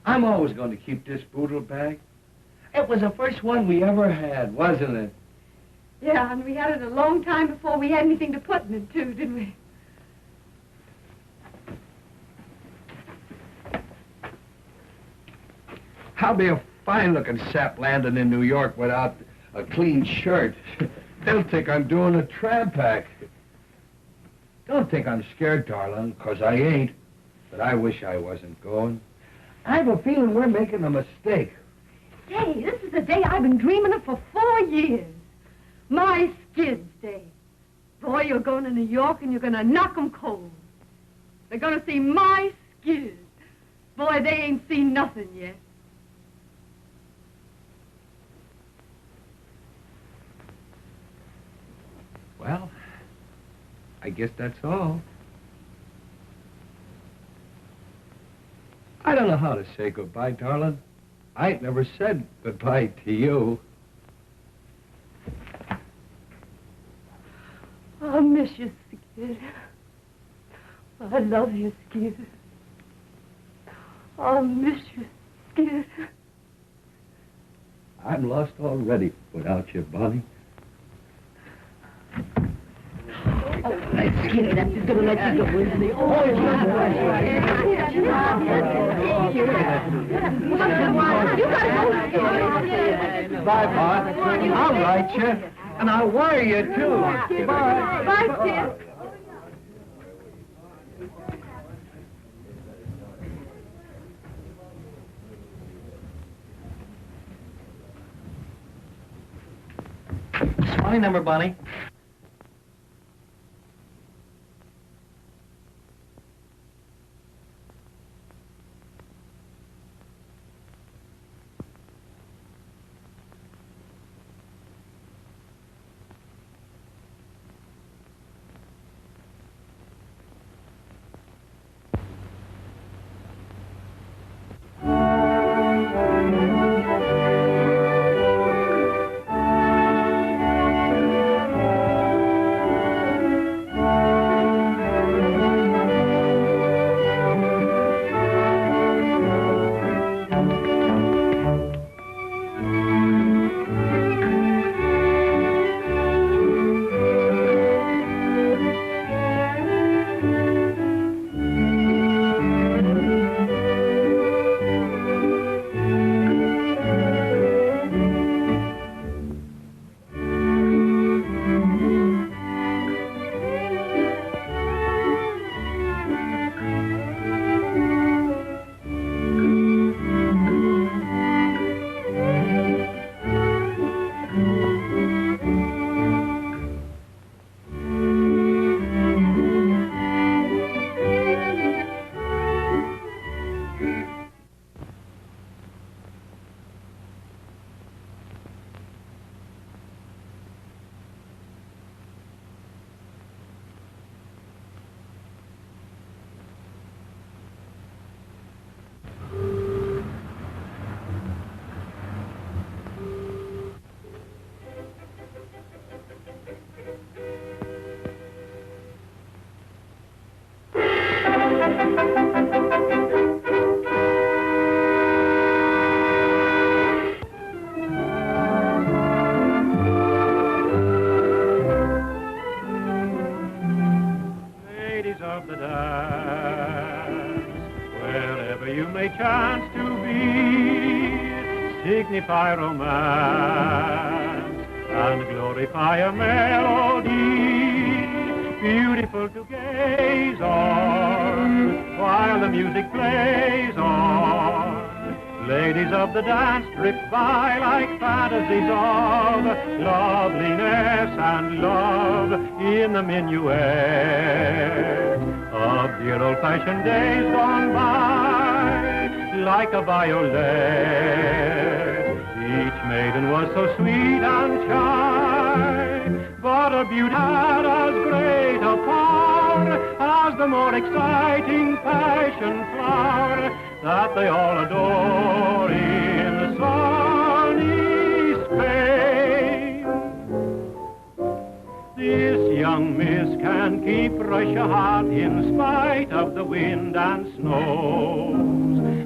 I'm always going to keep this boodle bag. It was the first one we ever had, wasn't it? Yeah, and we had it a long time before we had anything to put in it, too, didn't we? I'll be a fine-looking sap landing in New York without a clean shirt. They'll think I'm doing a tramp act. Don't think I'm scared, darling, 'cause I ain't. But I wish I wasn't going. I have a feeling we're making a mistake. Say, this is the day I've been dreaming of for 4 years. My Skid's Day. Boy, you're going to New York and you're going to knock 'em cold. They're going to see my Skid. Boy, they ain't seen nothing yet. Well, I guess that's all. I don't know how to say goodbye, darling. I ain't never said goodbye to you. I'll miss you, Skid. I love you, Skid. I'll miss you, Skid. I'm lost already without you, Bonnie. Skid, that's just gonna let you go, isn't he? Oh, Bye, Bon. I'll write you, and I'll wire you, too. Bye. Bye, Skid. What's my number, Bonnie? may chance to be, signify romance and glorify a melody, beautiful to gaze on while the music plays on. Ladies of the dance drift by like fantasies of loveliness and love in the minuet of dear old-fashioned days gone by, like a violet. Each maiden was so sweet and shy, but her beauty had as great a power as the more exciting passion flower that they all adore in sunny Spain. This young miss can keep Russia hot in spite of the wind and snows.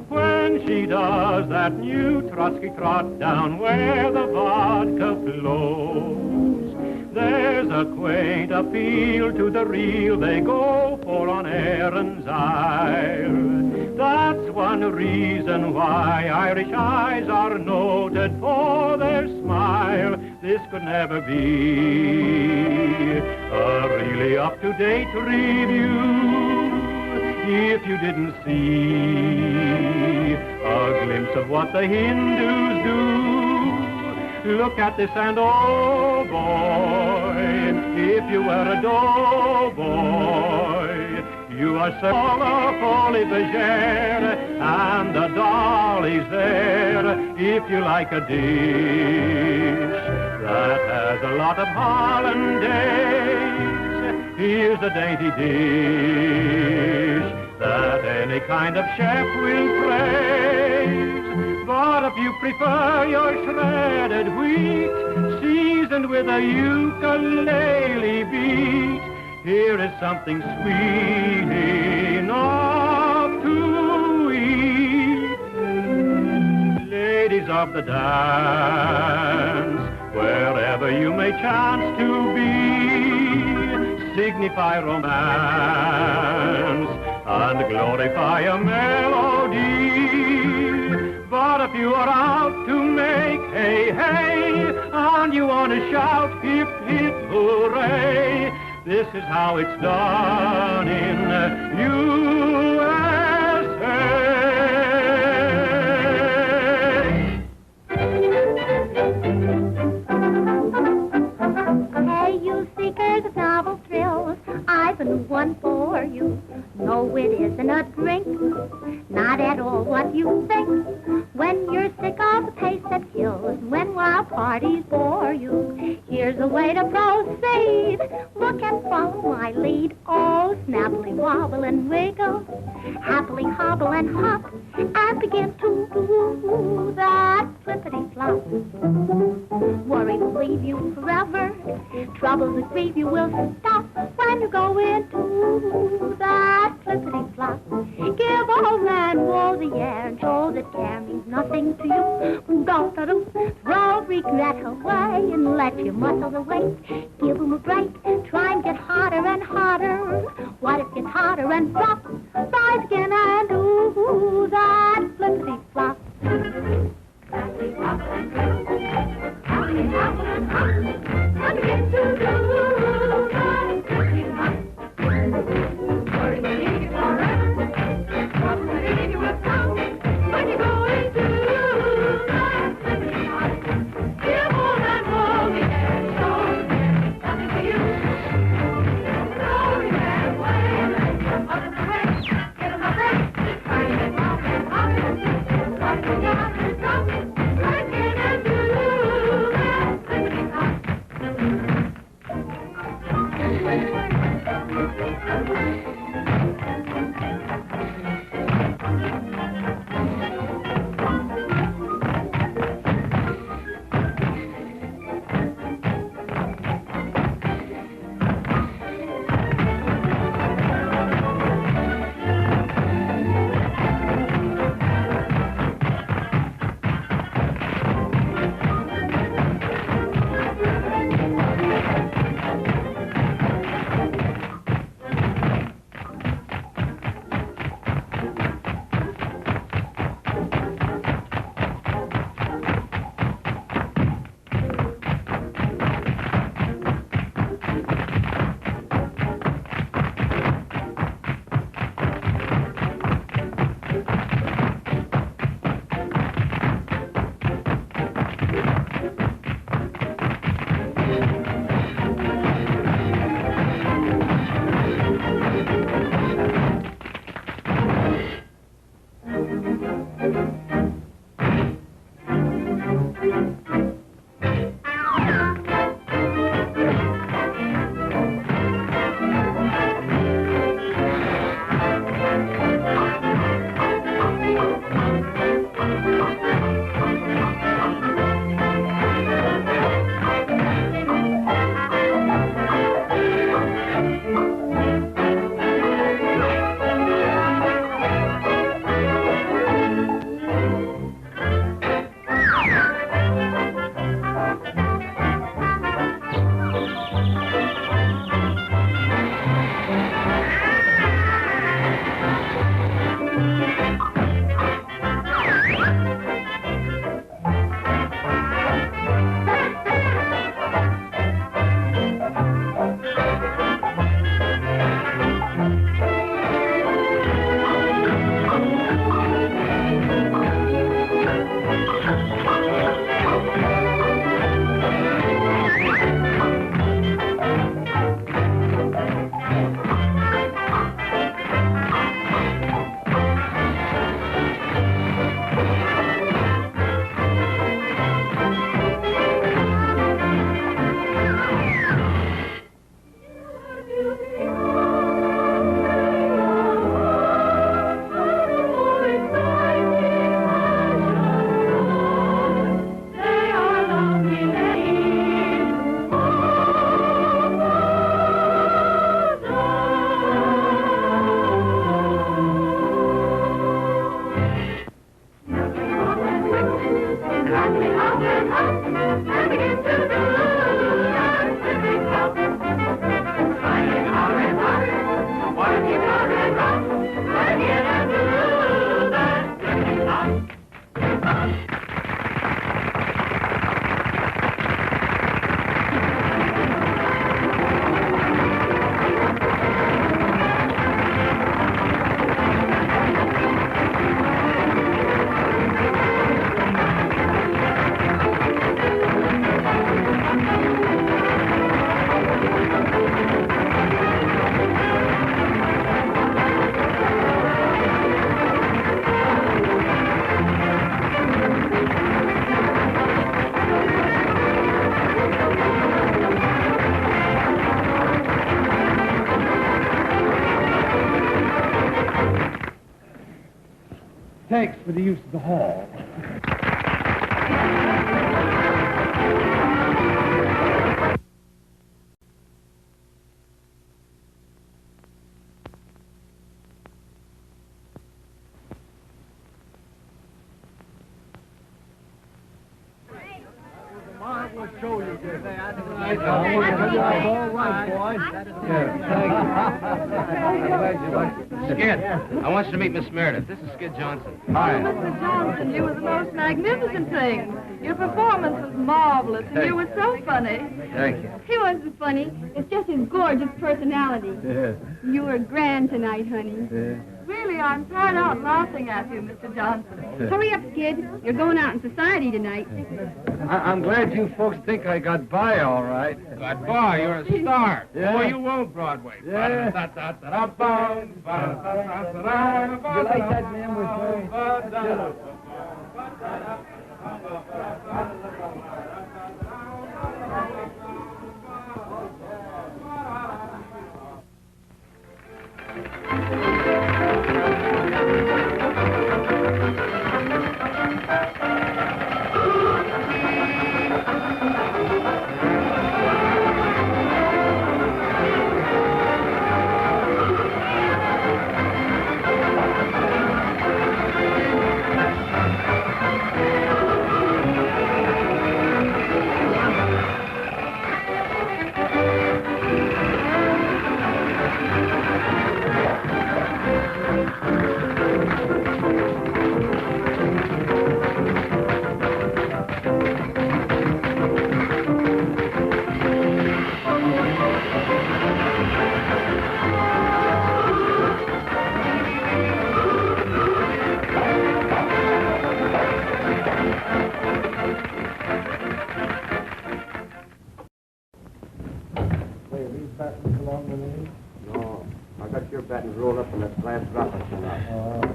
When she does that new Trotsky trot down where the vodka flows, there's a quaint appeal to the real they go for on Erin's Isle. That's one reason why Irish eyes are noted for their smile. This could never be a really up-to-date review if you didn't see a glimpse of what the Hindus do. Look at this and oh boy, if you were a doughboy, you are so fully bergère, and the dolly's there if you like a dish that has a lot of hollandaise. Here's a dainty dish that any kind of chef will praise. But if you prefer your shredded wheat seasoned with a ukulele beat, here is something sweet enough to eat. Ladies of the dance, wherever you may chance to be, signify romance and glorify a melody. But if you are out to make hey, hey, and you want to shout hip, hip, hooray, this is how it's done in USA. Hey, you seekers of novel thrills, I've a new one for you. No, it isn't a drink, not at all what you think. When you're sick of the pace that kills, when wild parties bore you, here's a way to proceed. Look and follow my lead. Oh, snappily wobble and wiggle, happily hobble and hop, and begin to do that flippity-flop. Worry will leave you forever, troubles that grieve you will stop when you go into that flippity-flop. Give old man woe the air and show that care means nothing to you. Don't throw regret away and let your muscles awake. Give 'em a break, try and get hotter and hotter. What if it gets hotter and drop? Rise again and do that flippity-flop. Up and away. Thanks for the use of the hall. Marvelous show you did. All right, boy. Skid, I want you to meet Miss Meredith. This is Skid Johnson. Hi. Oh, Mr. Johnson, you were the most magnificent thing. Your performance was marvelous, and you were so funny. Thank you. He wasn't funny. It's just his gorgeous personality. Yeah. You were grand tonight, honey. Yeah. Really, I'm tired out laughing at you, Mr. Johnson. Hurry up, kid. You're going out in society tonight. I'm glad you folks think I got by all right. Good boy, you're a star. Yeah. Boy, you won't Broadway. Yeah. You You like that man with No, I got your battens rolled up in that glass dropper tonight.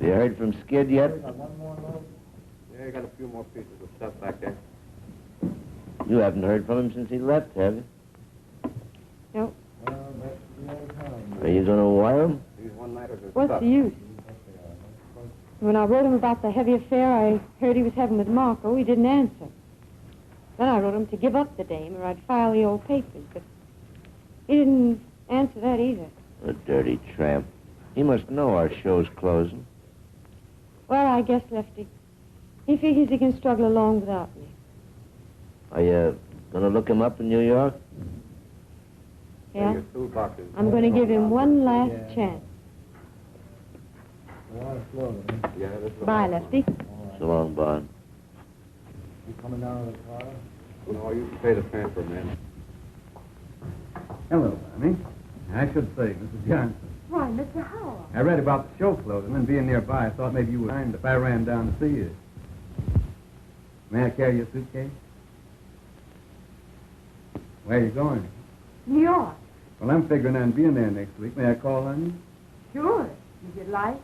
You heard from Skid yet? Yeah, I got a few more pieces of stuff back there. You haven't heard from him since he left, have you? Nope. Are you going to wire him? What's the use? When I wrote him about the heavy affair I heard he was having with Marco, he didn't answer. Then I wrote him to give up the dame or I'd file the old papers, but he didn't answer that either. The dirty tramp. He must know our show's closing. Well, I guess, Lefty, he figures he can struggle along without me. Are you going to look him up in New York? Yeah? I'm going to give him one last chance. Bye, Lefty. So long, Bond. You coming down to the car? No, you can pay the fare for a minute. Hello, Bonnie. I should say, Mrs. Johnson. Why, Mr. Howard? I read about the show closing and being nearby. I thought maybe you would mind if I ran down to see you. May I carry your suitcase? Where are you going? New York. Well, I'm figuring on being there next week. May I call on you? Sure, if you'd like.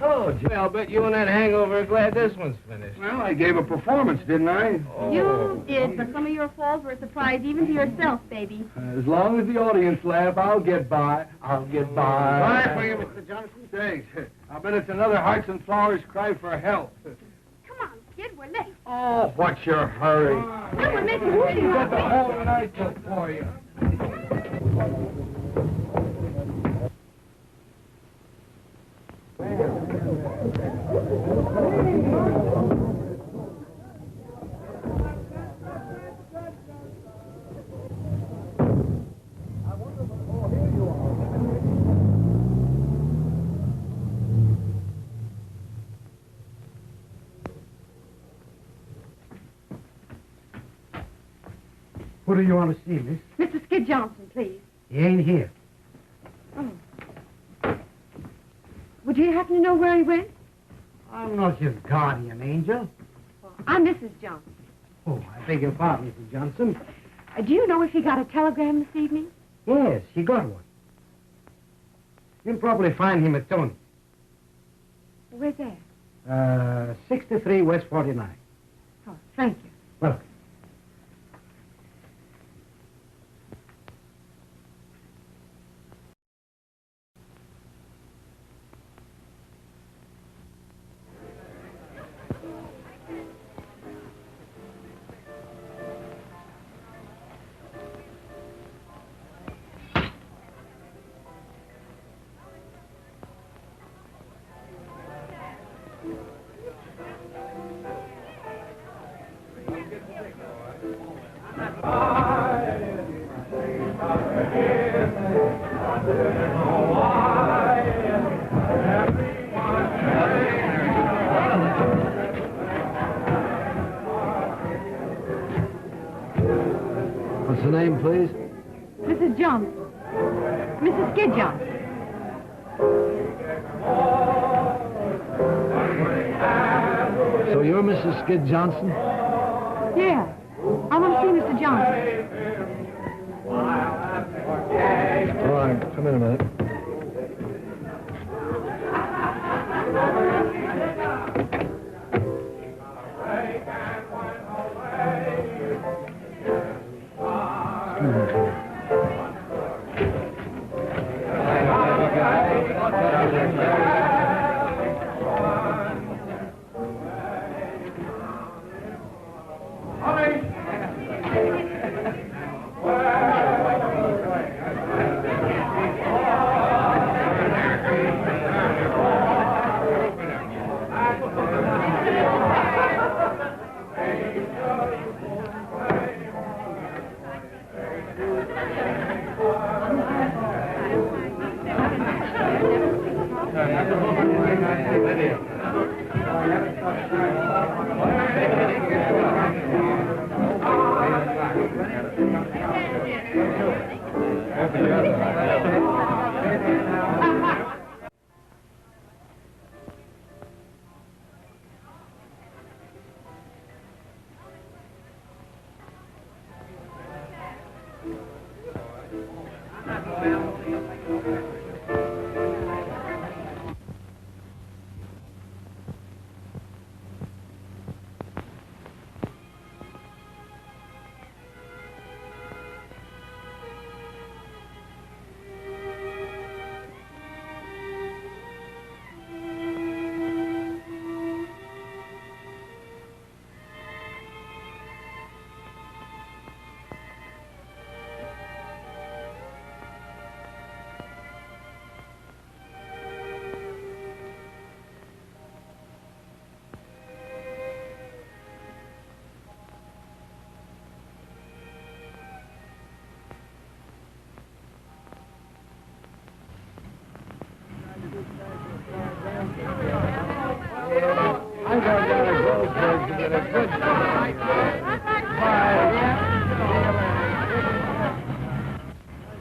Oh, Jay, I'll bet you and that hangover are glad this one's finished. Well, I gave a performance, didn't I? Oh. You did, but some of your falls were a surprise even to yourself, baby. As long as the audience laugh, I'll get by. I'll get by. Bye for you, Mr. Johnson. Thanks. I bet it's another Hearts and Flowers cry for help. Come on, kid, we're late. Oh, what's your hurry? No, we're making movies. Got the whole night for you. Who do you want to see, miss? Mr. Skid Johnson, please. He ain't here. Oh. Would you happen to know where he went? I'm not his guardian angel. Well, I'm Mrs. Johnson. Oh, I beg your pardon, Mrs. Johnson. Do you know if he got a telegram this evening? Yes, he got one. You'll probably find him at Tony's. Where's that? 63 West 49. Oh, thank you. Welcome. What's the name, please? Mrs. Johnson. Mrs. Skid Johnson. So you're Mrs. Skid Johnson? Yeah. I want to see Mr. Johnson. All right, come in a minute.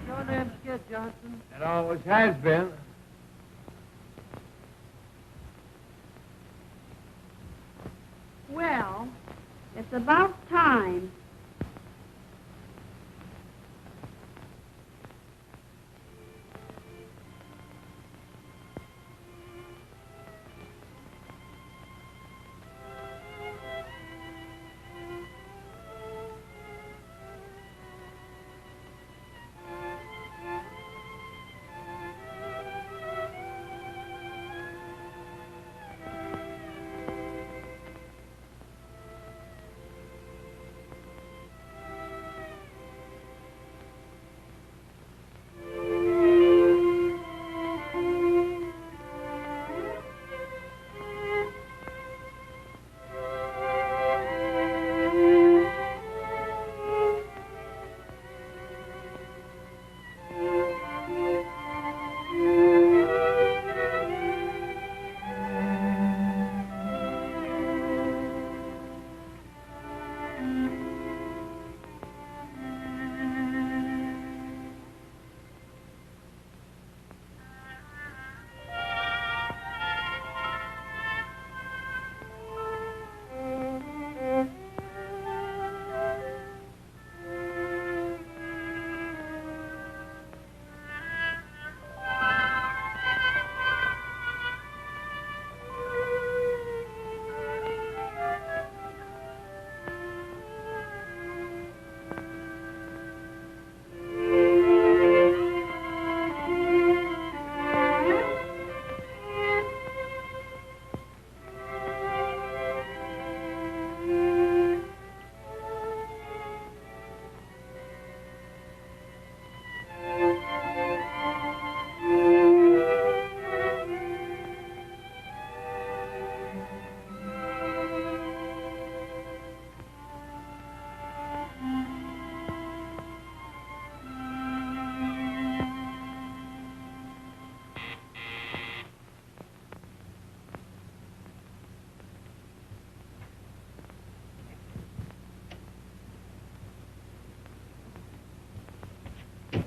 Your name's Skid Johnson. It always has been. Well, it's about time.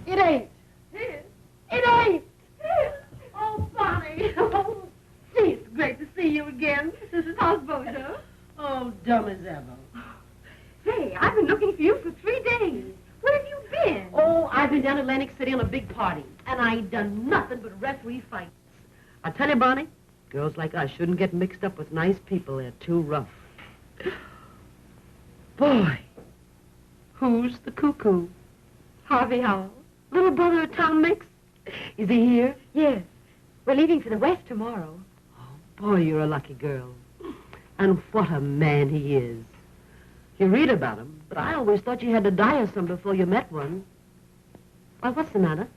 It ain't. It ain't. Oh, Bonnie. Oh, gee, it's great to see you again. How's Bojo? Oh, dumb as ever. Hey, I've been looking for you for 3 days. Where have you been? Oh, I've been down Atlantic City on a big party, and I ain't done nothing but referee fights. I tell you, Bonnie, girls like us shouldn't get mixed up with nice people. They're too rough. Boy, who's the cuckoo? Harvey Howell. Little brother of Tom Mix? Is he here? Yes. We're leaving for the West tomorrow. Boy, you're a lucky girl. And what a man he is. You read about him, but I always thought you had to die of some before you met one. Why, what's the matter?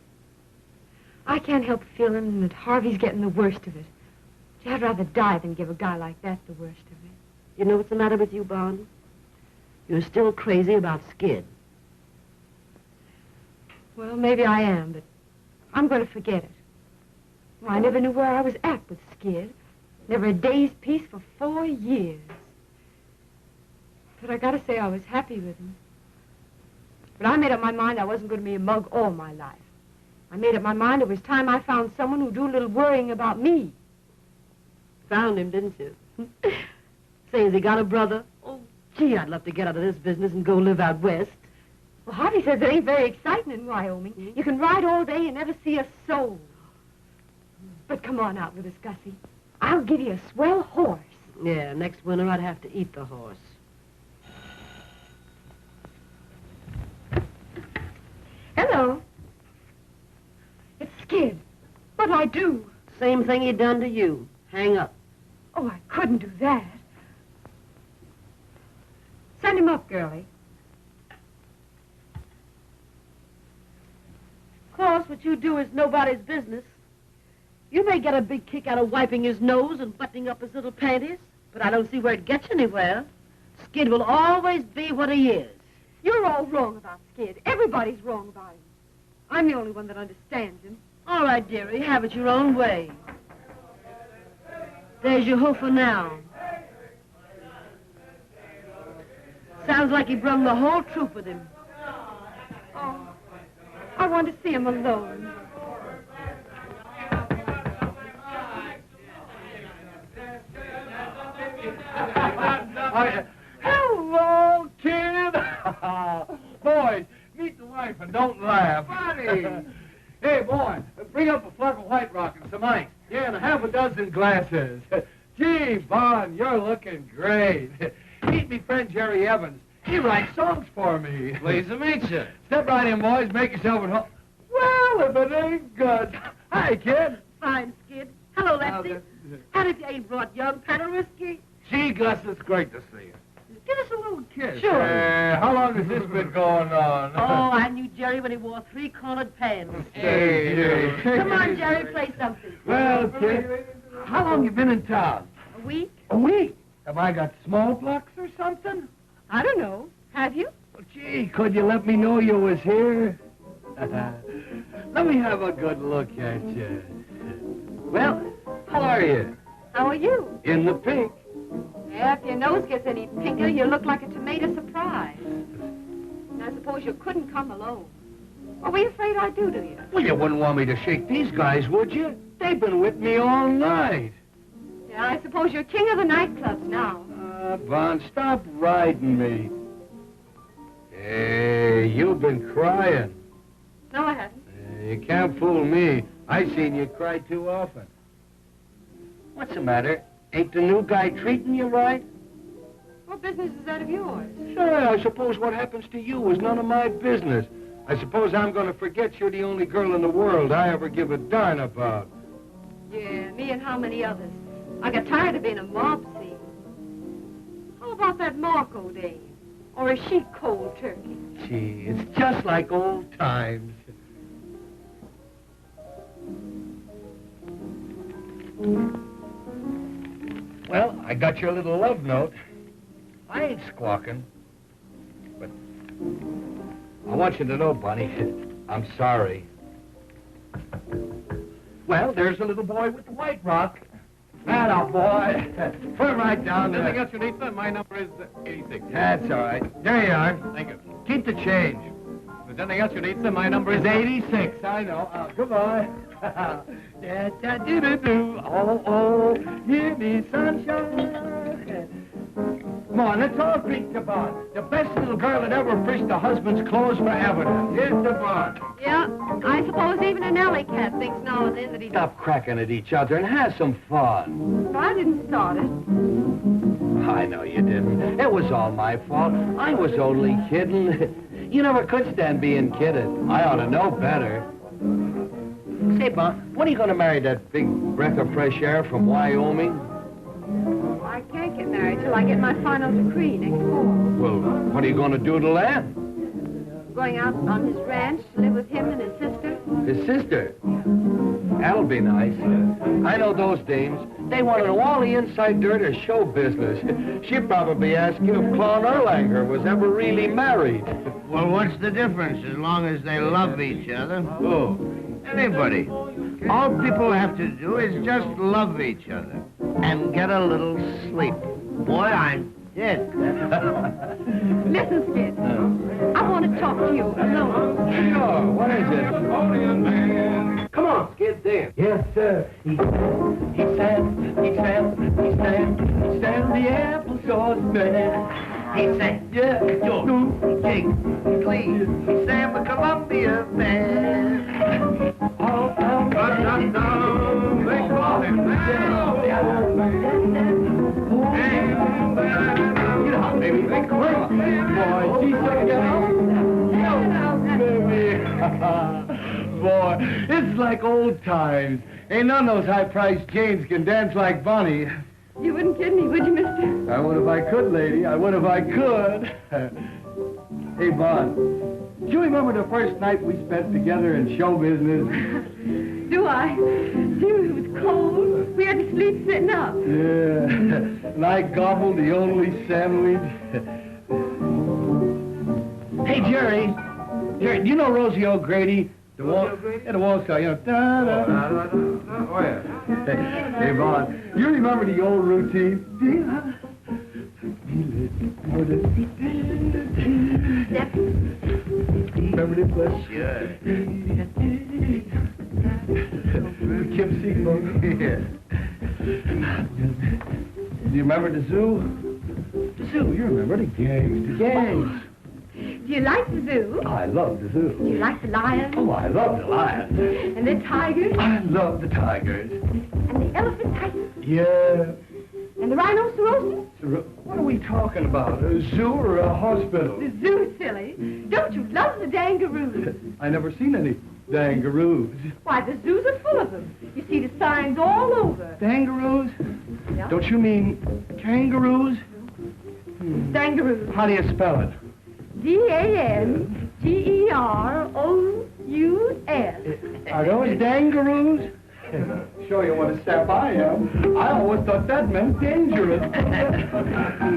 I can't help feeling that Harvey's getting the worst of it. I'd rather die than give a guy like that the worst of it. You know what's the matter with you, Bonnie? You're still crazy about Skid. Well, maybe I am, but I'm going to forget it. Well, I never knew where I was at with Skid. Never a day's peace for 4 years. But I gotta say I was happy with him. But I made up my mind I wasn't going to be a mug all my life. I made up my mind it was time I found someone who'd do a little worrying about me. Found him, didn't you? Say, has he got a brother? Oh, gee, I'd love to get out of this business and go live out west. Well, Harvey says it ain't very exciting in Wyoming. You can ride all day and never see a soul. But come on out with us, Gussie. I'll give you a swell horse. Yeah, next winter I'd have to eat the horse. Hello. It's Skid. What'd I do? Same thing he done to you. Hang up. Oh, I couldn't do that. Send him up, girlie. Of course, what you do is nobody's business. You may get a big kick out of wiping his nose and buttoning up his little panties, but I don't see where it gets you anywhere. Skid will always be what he is. You're all wrong about Skid. Everybody's wrong about him. I'm the only one that understands him. All right, dearie, have it your own way. There's your hoofer now. Sounds like he brung the whole troop with him. Oh, I want to see him alone. Hello, kid. Boys, meet the wife and don't laugh. Buddy. Hey, boy, bring up a fluff of White Rock and some ice. Yeah, and half a dozen glasses. Gee, Bon, you're looking great. Meet me friend Jerry Evans. He writes songs for me. Pleased to meet you. Step right in, boys. Make yourself at home. Well, if it ain't good. Hi, kid. Fine, Skid. Hello, Lefty. And if you ain't brought young Paderewski, Gee, Gus, it's great to see you. give us a little kiss. Sure. How long has this been going on? Oh, I knew Jerry when he wore 3-cornered pants. Hey. Come on, Jerry, play something. Well, kid, how long you been in town? A week? A week? Have I got smallpox or something? I don't know. Have you? Well, gee, could you let me know you was here? Let me have a good look at you. Well, how are you? How are you? In the pink. Yeah, if your nose gets any pinker, you look like a tomato surprise. And I suppose you couldn't come alone. What were you afraid I'd do to you? Well, you wouldn't want me to shake these guys, would you? They've been with me all night. Yeah, I suppose you're king of the nightclubs now. Von, stop riding me. Hey, you've been crying. No, I haven't. You can't fool me. I seen you cry too often. What's the matter? Ain't the new guy treating you right? What business is that of yours? Sure, I suppose what happens to you is none of my business. I suppose I'm going to forget you're the only girl in the world I ever give a darn about. Yeah, me and how many others? I got tired of being a mob scene. How about that Marco dame? Or is she cold turkey? Gee, it's just like old times. Well, I got your little love note. I ain't squawking. But I want you to know, Bunny, I'm sorry. Well, there's the little boy with the white rock. That boy. Put it right down there. Anything else you need, sir? My number is 86. That's all right. There you are. Thank you. Keep the change. If there's anything else you need, sir, my number is 86. I know. Goodbye. Da-da-doo-doo-doo. Oh, give me sunshine. Come on, let's all drink to Bond. The best little girl that ever fished a husband's clothes for evidence. Here's to Bond. Yeah, I suppose even an alley cat thinks now and then that he... Stop cracking at each other and have some fun. I didn't start it. I know you didn't. It was all my fault. I was only kidding. You never could stand being kidded. I ought to know better. Say, Bond, when are you going to marry that big breath of fresh air from Wyoming? I can't get married till I get my final decree next fall. Well, what are you going to do to Len? Going out on his ranch to live with him and his sister. His sister? That'll be nice. I know those dames. They want to know all the inside dirt of show business. She'd probably ask you if Claude Erlanger was ever really married. Well, what's the difference as long as they love each other? Who? Anybody. All people have to do is just love each other and get a little sleep. Boy, I'm dead. Listen, Skid. I want to talk to you alone. Sure. What is it? Come on, Skid, dance. Yes, sir. He sang the applesauce man. He sang, Yeah. George, Jake, Clee. He sang the Columbia Band. They call him baby. They call him. Boy, she's so Boy, it's like old times. Ain't none of those high-priced Janes can dance like Bonnie. You wouldn't kid me, would you, mister? I would if I could, lady. I would if I could. Hey, Bon, do you remember the first night we spent together in show business? Do I? Dude, it was cold. We had to sleep sitting up. Yeah. And I gobbled the only sandwich. Hey, Jerry. Jerry, do you know Rosie O'Grady? The waltz guy, you know. Da-da. Oh, yeah. Hey, Vaughn, you remember the old routine? Remember this one? Sure. Kim Seafood. Yeah. Do you remember the zoo? The zoo, you remember the gangs. The gangs. Do you like the zoo? I love the zoo. Do you like the lions? Oh, I love the lions. And the tigers? I love the tigers. And the elephantitis? Yeah. And the rhinoceroses? What are we talking about? A zoo or a hospital? The zoo, silly. Don't you love the dangaroos? I never seen any dangaroos. Why, the zoos are full of them. You see the signs all over. Dangaroos? Yeah. Don't you mean kangaroos? Dangaroos. How do you spell it? D-A-N-G-E-R-O-U-S. Are those dangaroos? Show you what a sap I am. I always thought that meant dangerous.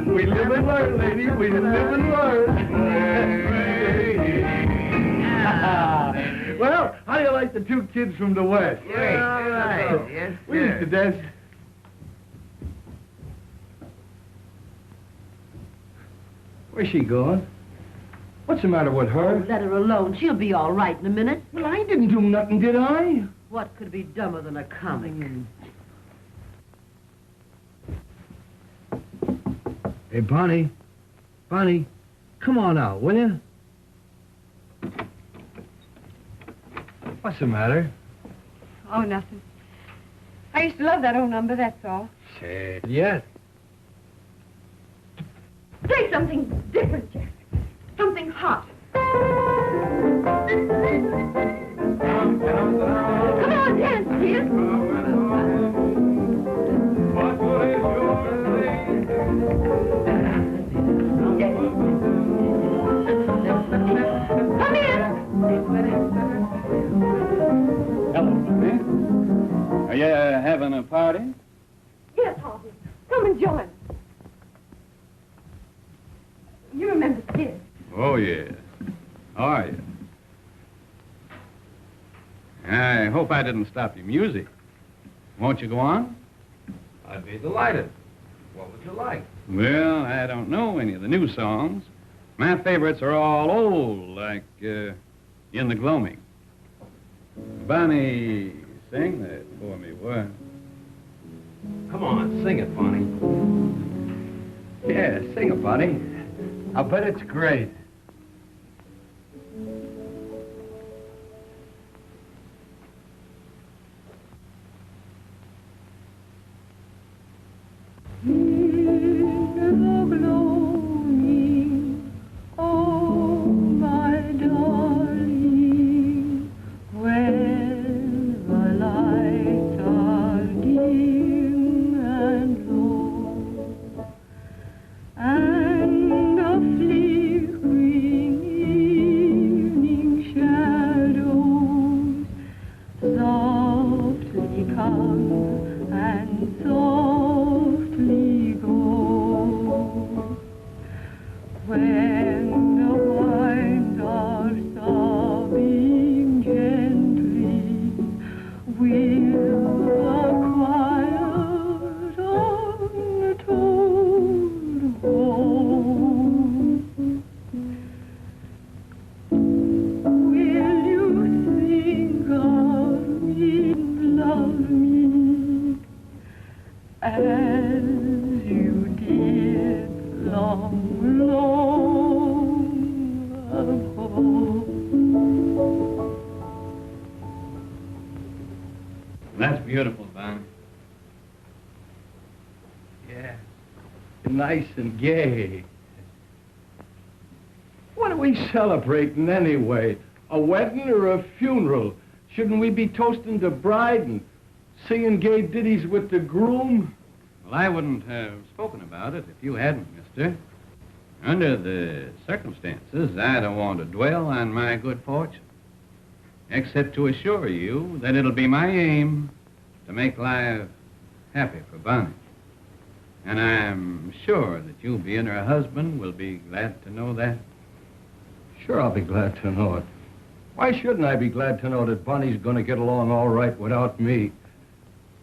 We live and learn, lady. We live and learn. Well, how do you like the two kids from the West? Great. All right. Yes, We used to dance. Where's she going? What's the matter with her? Let her alone. She'll be all right in a minute. Well, I didn't do nothing, did I? What could be dumber than a comic? Hey, Bonnie. Bonnie, come on out, will you? What's the matter? Oh, nothing. I used to love that old number, that's all. Say it yet. Play something different, Jack. Something hot. Come on, dance, dear. Come in. Hello, Bonnie. Are you having a party? Yes, Harvey. Come and join us. You remember Skid. Oh, yes. How are you? I hope I didn't stop your music. Won't you go on? I'd be delighted. What would you like? Well, I don't know any of the new songs. My favorites are all old, like In the Gloaming. Bonnie, sing that for me, what? Come on, sing it, Bonnie. Yeah, sing it, Bonnie. I bet it's great. That's beautiful, Bonnie. Yeah, nice and gay. What are we celebrating anyway? A wedding or a funeral? Shouldn't we be toasting the bride and singing gay ditties with the groom? Well, I wouldn't have spoken about it if you hadn't, mister. Under the circumstances, I don't want to dwell on my good fortune, except to assure you that it'll be my aim to make life happy for Bonnie. And I'm sure that you, being her husband, will be glad to know that. Sure, I'll be glad to know it. Why shouldn't I be glad to know that Bonnie's going to get along all right without me?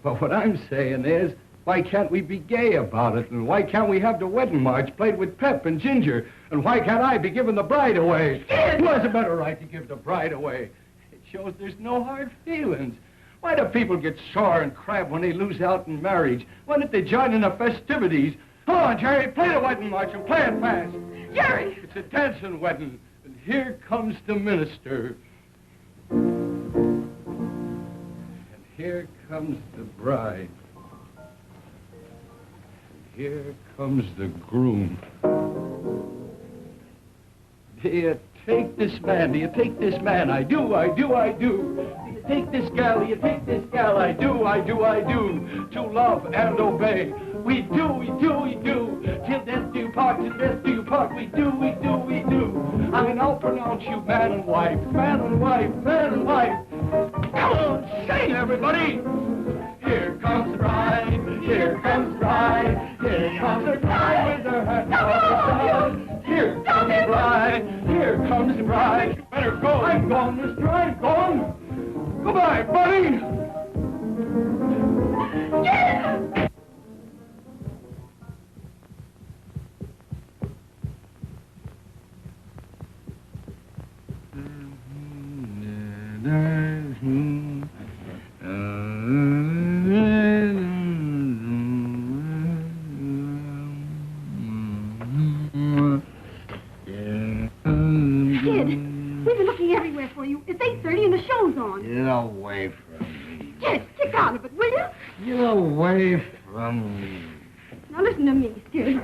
But what I'm saying is, why can't we be gay about it? And why can't we have the wedding march played with pep and ginger? And why can't I be giving the bride away? Who has a better right to give the bride away? It shows there's no hard feelings. Why do people get sore and crab when they lose out in marriage? Why don't they join in the festivities? Come on, Jerry, play the wedding march and play it fast. Jerry! It's a dancing wedding, and here comes the minister. And here comes the bride. And here comes the groom. Do you take this man? Do you take this man? I do, I do, I do. You take this gal, you take this gal. I do, I do, I do. To love and obey. We do, we do, we do. Till death do you part, till death do you part. We do, we do, we do. I mean, I'll pronounce you man and wife, man and wife, man and wife. Come on, sing, everybody. Here comes the bride, here comes the bride, here comes the bride with her hat on. Here comes the bride, here comes the bride. You better go, I'm gone, mister, I'm gone. Goodbye, buddy. Yeah! We've been looking everywhere for you. It's 8:30 and the show's on. Get away from me. Kid, stick out of it, will you? Get away from me. Now listen to me, Skid. Do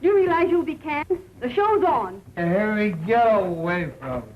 you realize you'll be canned? The show's on. Harry, get away from me.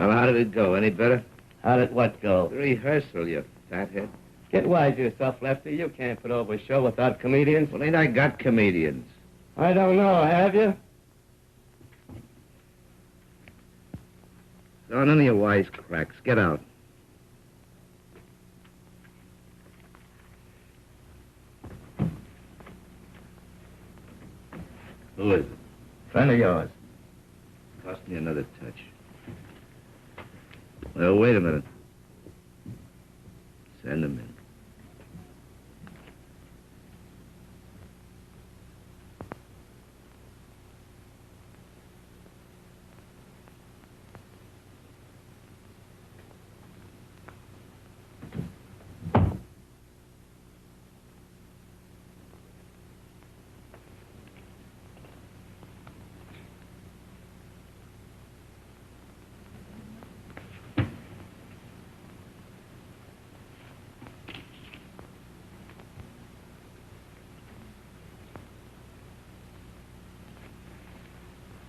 Well, how did it go? Any better? How did what go? The rehearsal, you fathead. Get wise to yourself, Lefty. You can't put over a show without comedians. Well, ain't I got comedians? I don't know, have you? No, none of your wisecracks. Get out. Who is it? Friend of yours. Cost me another touch. Well, wait a minute. Send him in.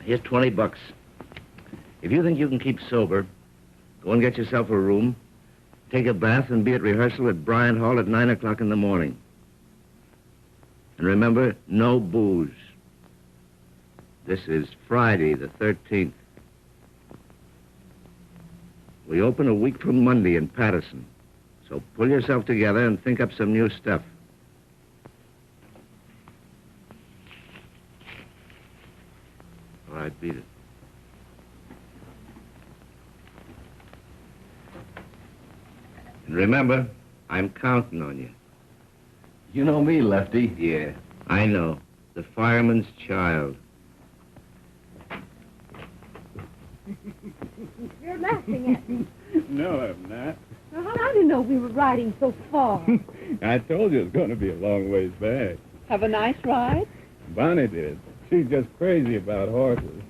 Here's $20. If you think you can keep sober, go and get yourself a room, take a bath, and be at rehearsal at Bryant Hall at 9 o'clock in the morning. And remember, no booze. This is Friday, the 13th. We open a week from Monday in Patterson. So pull yourself together and think up some new stuff. All right, beat it. And remember, I'm counting on you. You know me, Lefty. Yeah, I know. The fireman's child. You're laughing at me. No, I'm not. Well, I didn't know we were riding so far. I told you it's going to be a long ways back. Have a nice ride? Bonnie did. She's just crazy about horses.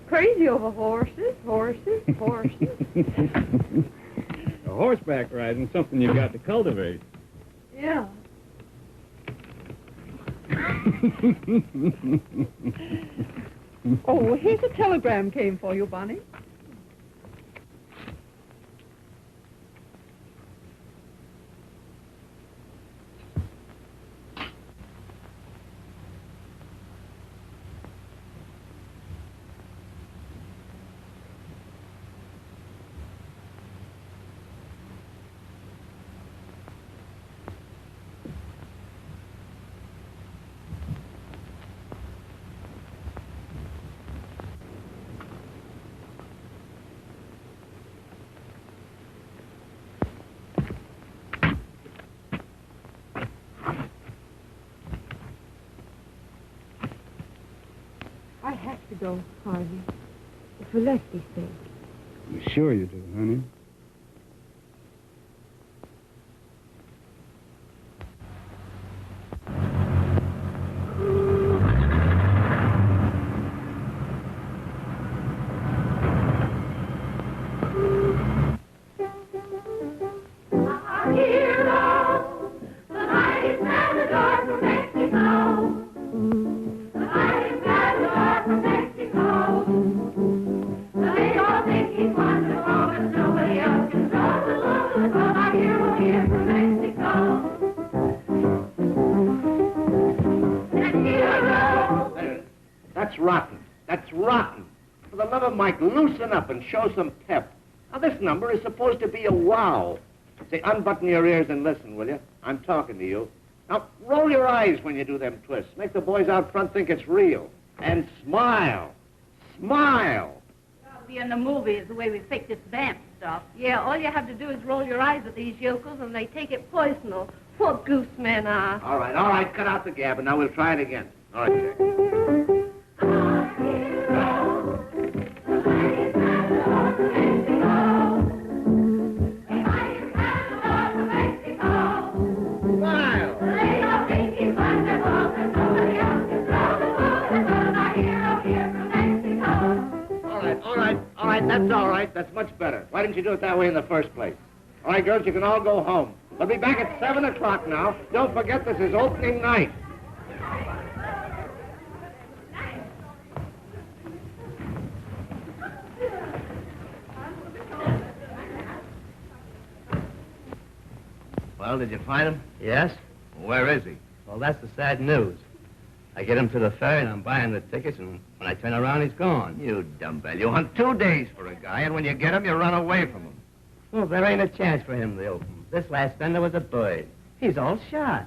Crazy over horses, horses. Horseback riding something you got to cultivate. Yeah. Oh, here's a telegram came for you, Bonnie. I have to go, Harvey. For Lesty's sake. I'm sure you do, honey. That's rotten. That's rotten. For the love of Mike, loosen up and show some pep. Now, this number is supposed to be a wow. Say, unbutton your ears and listen, will you? I'm talking to you. Now, roll your eyes when you do them twists. Make the boys out front think it's real. And smile. Smile. I'll be in the movies the way we fake this vamp stuff. Yeah, all you have to do is roll your eyes at these yokels and they take it personal. What goose men are. All right, cut out the gab, and now we'll try it again. All right, Jack. All right, that's all right. That's much better. Why didn't you do it that way in the first place? All right, girls, you can all go home. We'll be back at 7 o'clock now. Don't forget this is opening night. Well, did you find him? Yes? Where is he? Well, that's the sad news. I get him to the ferry, and I'm buying the tickets, and when I turn around, he's gone. You dumbbell. You hunt 2 days for a guy, and when you get him, you run away from him. Well, there ain't a chance for him to open. This last fender was a bird. He's all shot.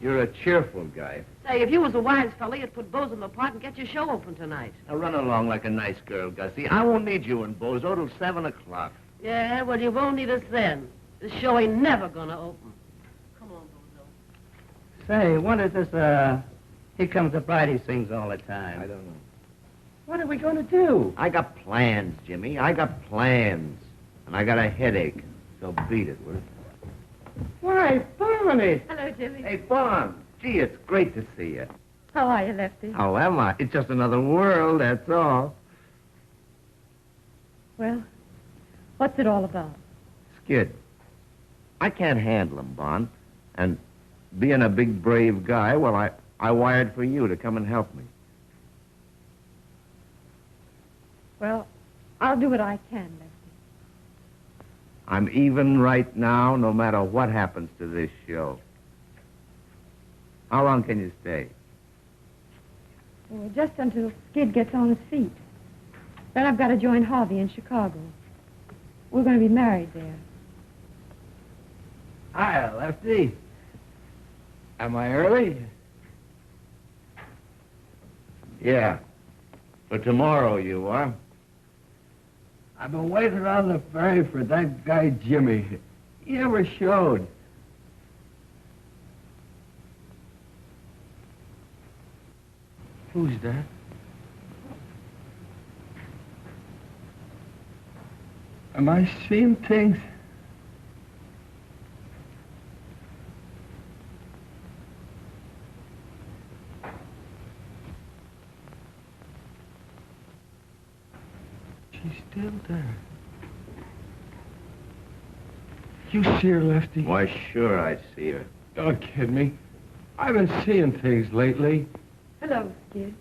You're a cheerful guy. Say, if you was a wise fella, you'd put Bozo apart and get your show open tonight. Now run along like a nice girl, Gussie. I won't need you and Bozo till 7 o'clock. Yeah, well, you won't need us then. This show ain't never gonna open. Come on, Bozo. Say, what is this, Here Comes the Bride he sings all the time? I don't know. What are we going to do? I got plans, Jimmy. I got plans. And I got a headache. So beat it, will you? Why, Barney! Hello, Jimmy. Hey, Bon. Gee, it's great to see you. How are you, Lefty? How am I? It's just another world, that's all. Well, what's it all about? Skid. I can't handle him, Bon. And being a big, brave guy, well, I wired for you to come and help me. Well, I'll do what I can, Lefty. I'm even right now, no matter what happens to this show. How long can you stay? Well, just until Skid gets on his feet. Then I've got to join Harvey in Chicago. We're going to be married there. Hi, Lefty. Am I early? Yeah. For tomorrow, you are. I've been waiting on the ferry for that guy Jimmy. He never showed. Who's that? Am I seeing things? She's still there. You see her, Lefty? Why, sure I see her. Don't kid me. I've been seeing things lately. Hello, Skid.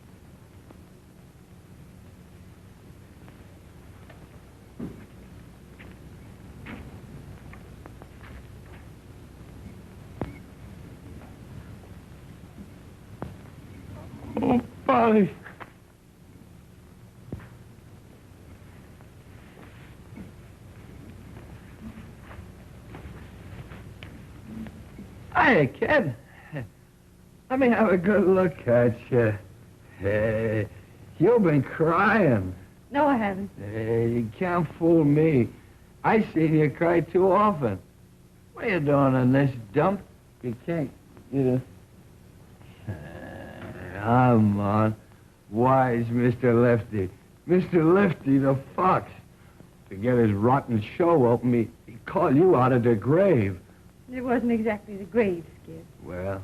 Oh, Polly. Hiya, kid. Let me have a good look at you. Hey, you've been crying. No, I haven't. Hey, you can't fool me. I seen you cry too often. What are you doing in this dump? You can't, Come on. Wise Mr. Lefty. Mr. Lefty the Fox. To get his rotten show open, he'd call you out of the grave. It wasn't exactly the grave, Skid. Well,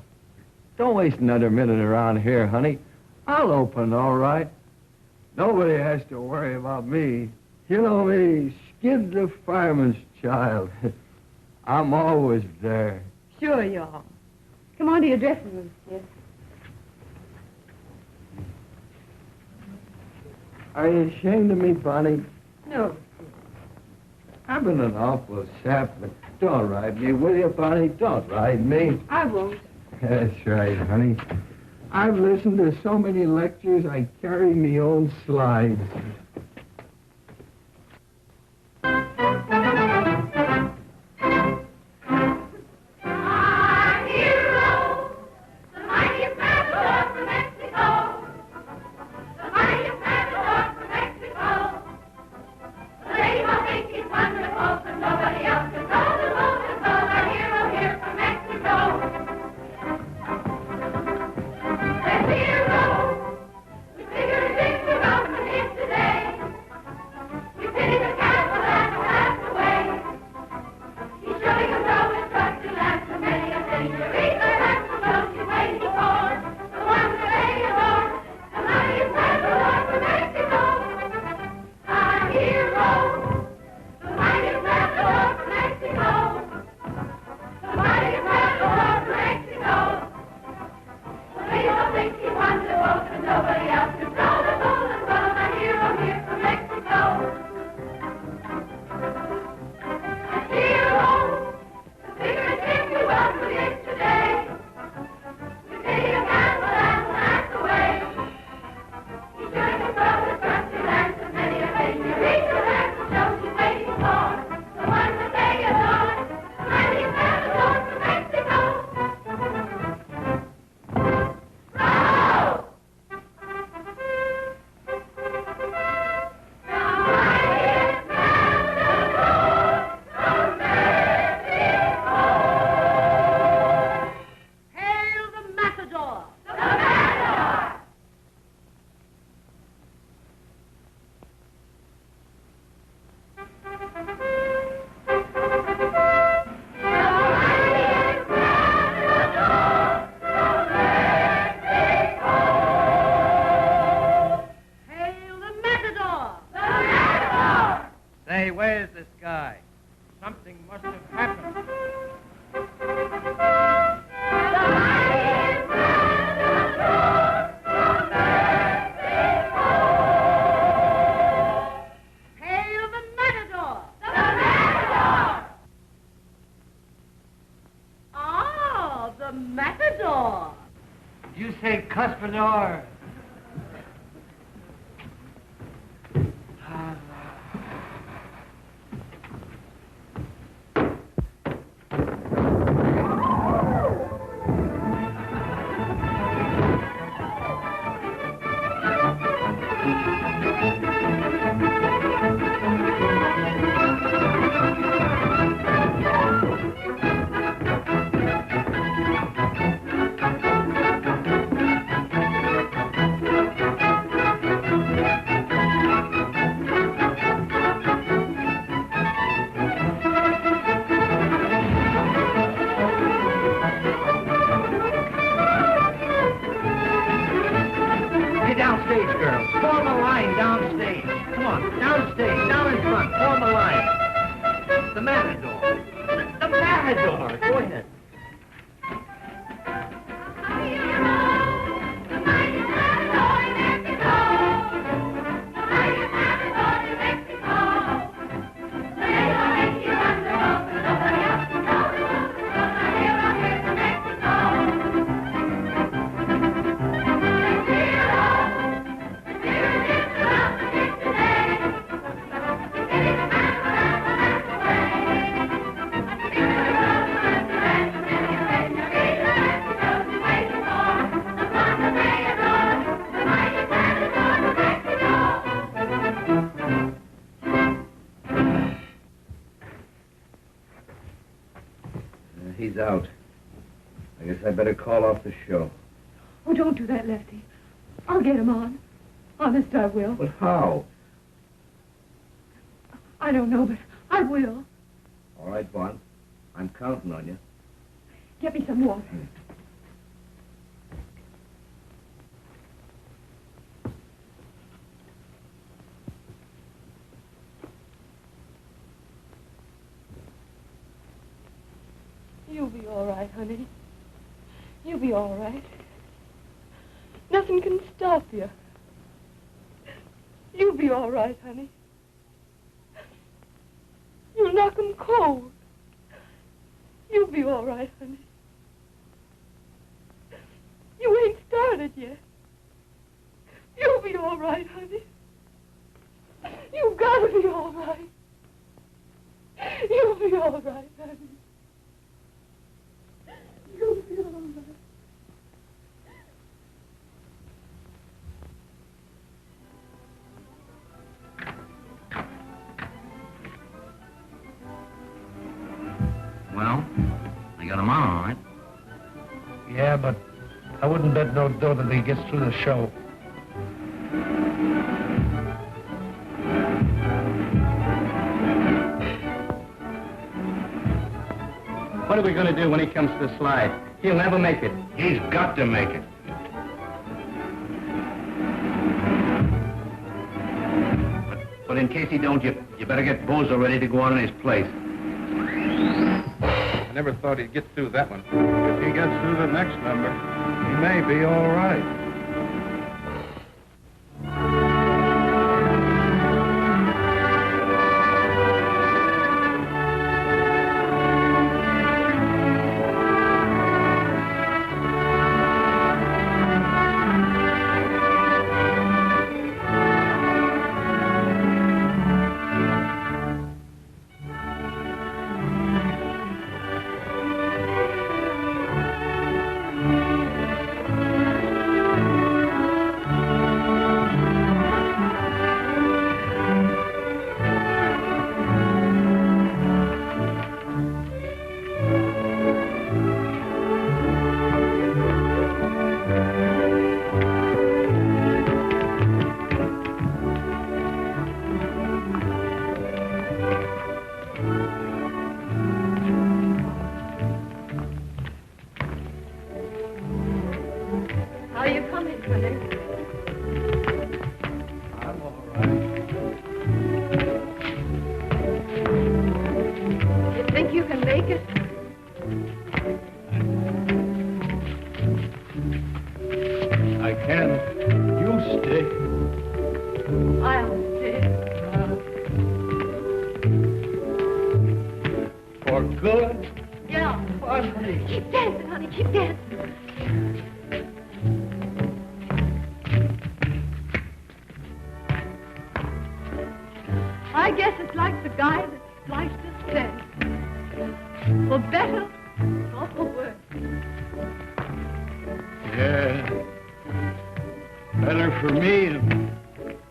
don't waste another minute around here, honey. I'll open, all right. Nobody has to worry about me. You know me, Skid the fireman's child. I'm always there. Sure you are. Come on to your dressing room, Skid. Are you ashamed of me, Bonnie? No. I've been an awful sap, but don't ride me, will you, Bonnie? Don't ride me. I won't. That's right, honey. I've listened to so many lectures, I carry me own slides. Today. Hey, where's this guy? Something must have happened. Hail the Matador! The Matador! Oh, the Matador! You say Cuspador. Get downstage, girls. Form a line downstage. Come on, downstage, down in front. Form a line. The Matador. The Matador. Go ahead. He's out. I guess I better call off the show. Oh, don't do that, Lefty. I'll get him on. Honest, I will. But how? I don't know, but I will. All right, Vaughn. I'm counting on you. Get me some water. You'll be all right, honey. You'll be all right. Nothing can stop you. You'll be all right, honey. You'll knock 'em cold. You'll be all right, honey. You ain't started yet. You'll be all right, honey. You've got to be all right. You'll be all right, honey. You'll be all right. Well, I got him on, all right. Yeah, but I wouldn't bet no dough that he gets through the show. What are we going to do when he comes to the slide? He'll never make it. He's got to make it. But in case he don't, you better get Bozo ready to go on in his place. I never thought he'd get through that one. If he gets through the next number, he may be all right. good. Yeah. Funny. Keep dancing, honey. Keep dancing. I guess it's like the guy that sliced his said. For better or for worse. Yeah. Better for me and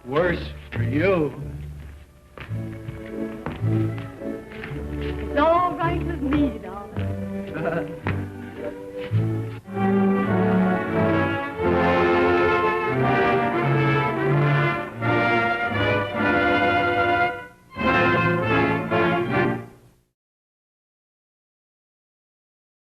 worse for you. It's all right with me, darling.